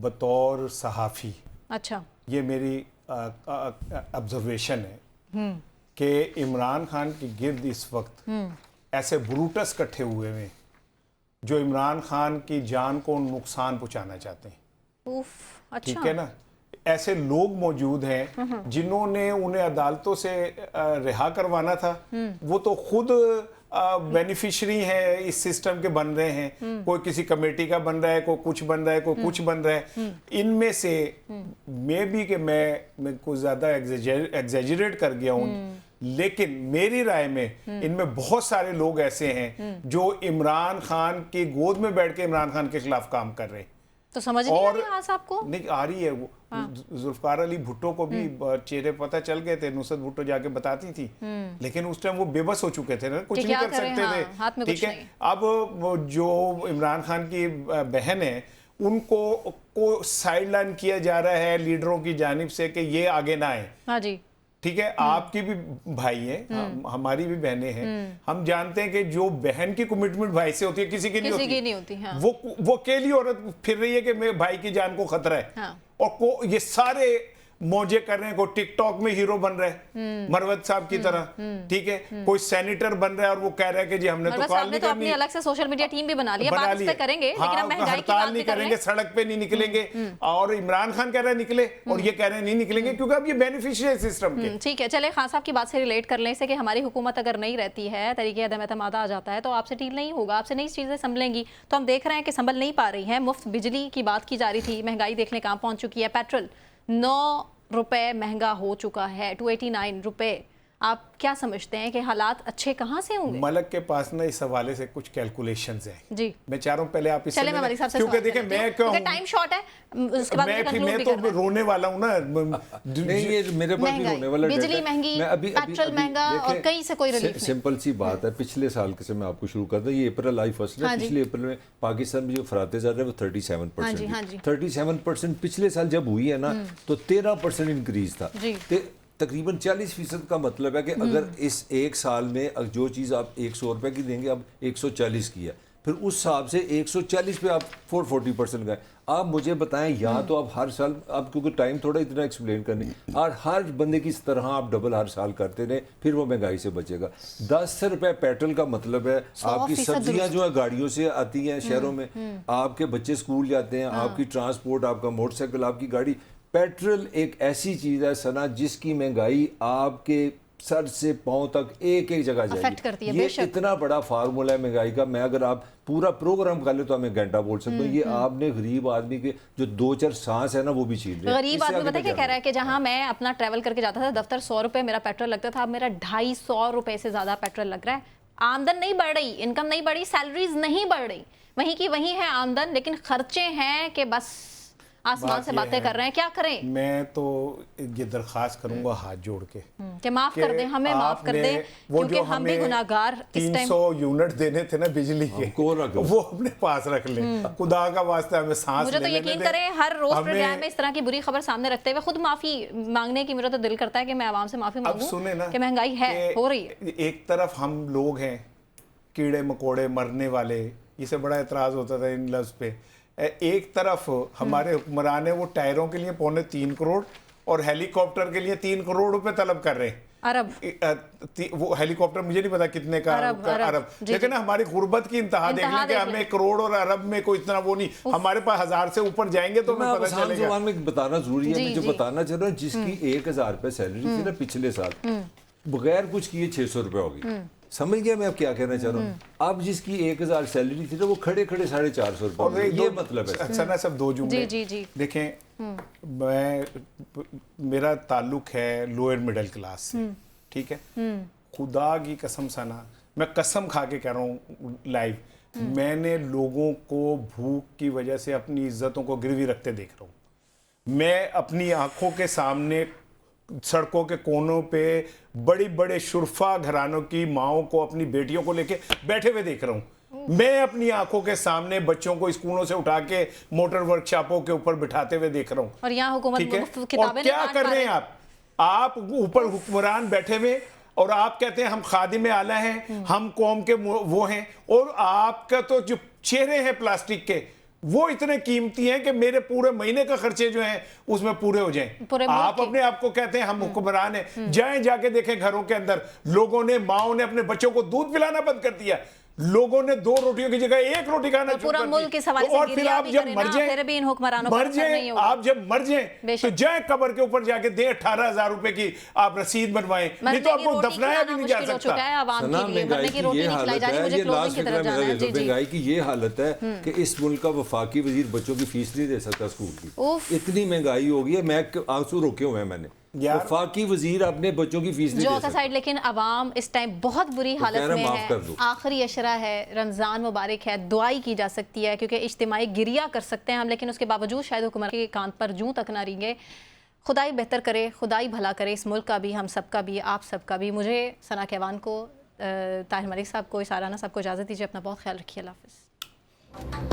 बतौर सहाफ़ी, अच्छा, ये मेरी ऑब्जर्वेशन है कि इमरान खान के गिर्द इस वक्त ऐसे ब्रूटस इकट्ठे हुए हैं जो इमरान खान की जान को नुकसान पहुंचाना चाहते हैं। अच्छा। ठीक है ना, ऐसे लोग मौजूद हैं जिन्होंने उन्हें अदालतों से रिहा करवाना था, वो तो खुद बेनिफिशरी है इस सिस्टम के बन रहे हैं। कोई किसी कमेटी का बन रहा है, कोई कुछ बन रहा है, कोई कुछ बन रहा है। इनमें से मैं भी कि मैं कुछ ज्यादा एग्जेजरेट कर गया हूँ, लेकिन मेरी राय में इनमें बहुत सारे लोग ऐसे हैं जो इमरान खान की गोद में बैठ के इमरान खान के खिलाफ काम कर रहे हैं। तो समझ नहीं आ रही खान साहब को? नहीं आ रही है वो। जुल्फकार अली भुट्टो को भी चेहरे पता चल गए थे, नुसरत भुट्टो जाके बताती थी, लेकिन उस टाइम वो बेबस हो चुके थे ना, कुछ नहीं कर सकते थे। हाथ में ठीक कुछ है, नहीं। अब वो जो इमरान खान की बहन है उनको को साइडलाइन किया जा रहा है लीडरों की जानिब से कि ये आगे ना आए। हाँ जी, ठीक है, आपकी भी भाई है, हमारी भी बहनें हैं, हम जानते हैं कि जो बहन की कमिटमेंट भाई से होती है किसी की नहीं होती। हाँ। वो अकेली औरत फिर रही है कि मेरे भाई की जान को खतरा है। हाँ। और ये सारे मौजे कर रहे हैं, कोई टिकटॉक में हीरो बन रहा है मरवत साहब की तरह, ठीक है, कोई सेनेटर बन रहा है और वो कह रहा है कि जी हमने तो कॉल नहीं तो करनी, अपनी अलग से सोशल मीडिया टीम भी बना लिया, बात इस पे करेंगे, लेकिन हम महंगाई की बात नहीं करेंगे, सड़क पे नहीं निकलेंगे। और इमरान खान कह रहा है निकले और ये कह रहे हैं नहीं निकलेंगे, क्योंकि अब ये बेनिफिशियरी सिस्टम के। ठीक है, चले खान साहब की बात से रिलेट कर लें इसे कि हमारी हुकूमत अगर नहीं रहती है, तरीके अदम एतमाद आ जाता है, तो आपसे डील नहीं होगा, आपसे नई चीजें संभलेंगी। तो हम देख रहे हैं कि संभल नहीं पा रही है। मुफ्त बिजली की बात की जा रही थी, महंगाई देखने कहाँ पहुंच चुकी है। पेट्रोल 9 रुपए महंगा हो चुका है, 289 रुपए। आप क्या समझते हैं कि हालात अच्छे कहाँ से होंगे? मलक के पास ना इस हवाले से कुछ कैलकुलेशंस हैं जी, मैं चाह रहा हूँ पहले आप इससे क्योंकि देखिए मैं क्यों टाइम शॉर्ट है, उसके बाद मैं तो रोने वाला हूँ ना। नहीं, ये मेरे पास भी रोने वाला बिजली महंगी, पेट्रोल महंगा और कहीं से कोई रिलीफ नहीं। सिंपल सी बात है, पिछले साल के से मैं आपको शुरू करता हूँ, ये अप्रैल आई फर्स्ट है, पिछले अप्रैल में पाकिस्तान में जो फराते जा रहे हैं वो 37%, 37% पिछले साल जब हुई है ना तो 13% इंक्रीज था। तकरीबन 40% का मतलब है कि अगर इस एक साल में जो चीज़ आप 100 रुपए की देंगे अब 140 की है, फिर उस हिसाब से 140 पे आप 440% गए। आप मुझे बताएं, यहाँ तो आप हर साल, आप क्योंकि टाइम थोड़ा इतना एक्सप्लेन करने, और हर बंदे की तरह आप डबल हर साल करते रहे, फिर वो महंगाई से बचेगा। 10 रुपए पेट्रोल का मतलब है आपकी सब्जियां जो है गाड़ियों से आती हैं शहरों में, आपके बच्चे स्कूल जाते हैं, आपकी ट्रांसपोर्ट, आपका मोटरसाइकिल, आपकी गाड़ी। पेट्रोल एक ऐसी चीज है सना जिसकी महंगाई आपके सर से पांव तक एक एक जगह जाएगी। ये इतना बड़ा फार्मूला है महंगाई का, मैं अगर आप पूरा प्रोग्राम कर ले तो हमें घंटा बोल सकते हो। ये आपने गरीब आदमी के जो 2-4 सांस है ना वो भी छीन रहे हैं। गरीब आदमी पता है क्या कह रहा है कि जहां मैं अपना ट्रैवल करके जाता था दफ्तर 100 रुपए मेरा पेट्रोल लगता था, अब मेरा 250 रुपए से ज्यादा पेट्रोल लग रहा है। आमदन नहीं बढ़ रही, इनकम नहीं बढ़ी, सैलरीज नहीं बढ़ रही, वहीं की वहीं है आमदन, लेकिन खर्चे हैं कि बस आसमान से बातें कर रहे हैं। क्या करें? मैं तो ये दरखास्त करूंगा हाथ जोड़ के कि माफ कर दें, हमें माफ कर दें, क्योंकि हम भी गुनाहगार। 300 यूनिट देने थे ना बिजली के, वो अपने पास रख लें, खुदा का वास्ता हमें सांस मुझे तो यकीन करें हर रोज प्रोग्राम में इस तरह की बुरी खबर सामने रखते हुए खुद माफी मांगने की मेरा तो दिल करता है कि मैं आवाम से माफी मांगूं। सुने ना कि महंगाई है, हो रही है। एक तरफ हम लोग हैं कीड़े मकोड़े मरने वाले, इसे बड़ा एतराज होता था इन लफ्ज पे, एक तरफ हमारे हुक्मरान है वो टायरों के लिए 3.25 करोड़ और हेलीकॉप्टर के लिए 3 करोड़ रुपए तलब कर रहे हैं। अरब वो हेलीकॉप्टर मुझे नहीं पता कितने का अरब। लेकिन हमारे गुर्बत की इंतहा देख लें कि हमें करोड़ और अरब में कोई इतना वो नहीं, हमारे पास 1000 से ऊपर जाएंगे तो हमें पता चलेगा। में बताना जरूरी है, मैं जो बताना चाह रहा हूँ, जिसकी 1000 रुपए सैलरी थी ना पिछले साल, बगैर कुछ किए 600 रुपए होगी। समझ गया मैं अब क्या कहना चाह रहा हूँ? अब जिसकी 1000 सैलरी थी ना वो खड़े खड़े 450 रुपए, ये मतलब है। अच्छा ना, सब दो जुमले देखें, मेरा ताल्लुक है लोअर मिडिल क्लास से, ठीक है, खुदा की कसम सना, मैं कसम खा के कह रहा हूँ लाइव, मैंने लोगों को भूख की वजह से अपनी इज्जतों को गिरवी रखते देख रहा हूँ। मैं अपनी आंखों के सामने सड़कों के कोनों पे बड़ी बड़े शुरफा घरानों की माओं को अपनी बेटियों को लेके बैठे हुए देख रहा हूँ। मैं अपनी आंखों के सामने बच्चों को स्कूलों से उठा के मोटर वर्कशॉपों के ऊपर बिठाते हुए देख रहा हूँ। और यहाँ हुकूमत और क्या कर रहे हैं आप ऊपर हुक्मरान बैठे हुए और आप कहते हैं हम खादिम आला हैं, हम कौम के वो हैं, और आपका तो जो चेहरे हैं प्लास्टिक के वो इतने कीमती हैं कि मेरे पूरे महीने का खर्चे जो हैं उसमें पूरे हो जाएं। आप अपने आप को कहते हैं हम हुक्मरान हैं, जाएं जाके देखें घरों के अंदर लोगों ने, माओं ने अपने बच्चों को दूध पिलाना बंद कर दिया, लोगों ने 2 रोटियों की जगह 1 रोटी खाना शुरू कर दी। और फिर आप जब मर जाएं, आप जब मर जाएं तो जाएं कब्र के ऊपर जाके दे 18,000 रुपए की आप रसीद बनवाएं, नहीं तो आपको दफनाया भी नहीं जा सकता। महंगाई की ये हालत है कि इस मुल्क का वफाकी वजीर बच्चों की फीस नहीं दे सकता स्कूल की, इतनी महंगाई हो गई है। मैं आंसू रोके हुए हैं मैंने, यार वफाकी वजीर अपने बच्चों की फीस नहीं जो दे का सकता। साइड, लेकिन अवाम इस टाइम बहुत बुरी कह हालत रहे में माफ कर है। दो। आखिरी अशरा है, रमज़ान मुबारक है, दुआई की जा सकती है क्योंकि इज्तिमाई गिरिया कर सकते हैं हम, लेकिन उसके बावजूद शायद हुकूमत के कान पर जूं तक ना रेंगे। खुदाई बेहतर करे, खुदाई भला करे इस मुल्क का भी, हम सब का भी, आप सब का भी। मुझे सना कहवान को, ताहिर मलिक साहब को, इसाराना साहब को इजाज़त दीजिए। अपना बहुत ख्याल रखिए। अल्लाह हाफ़िज़।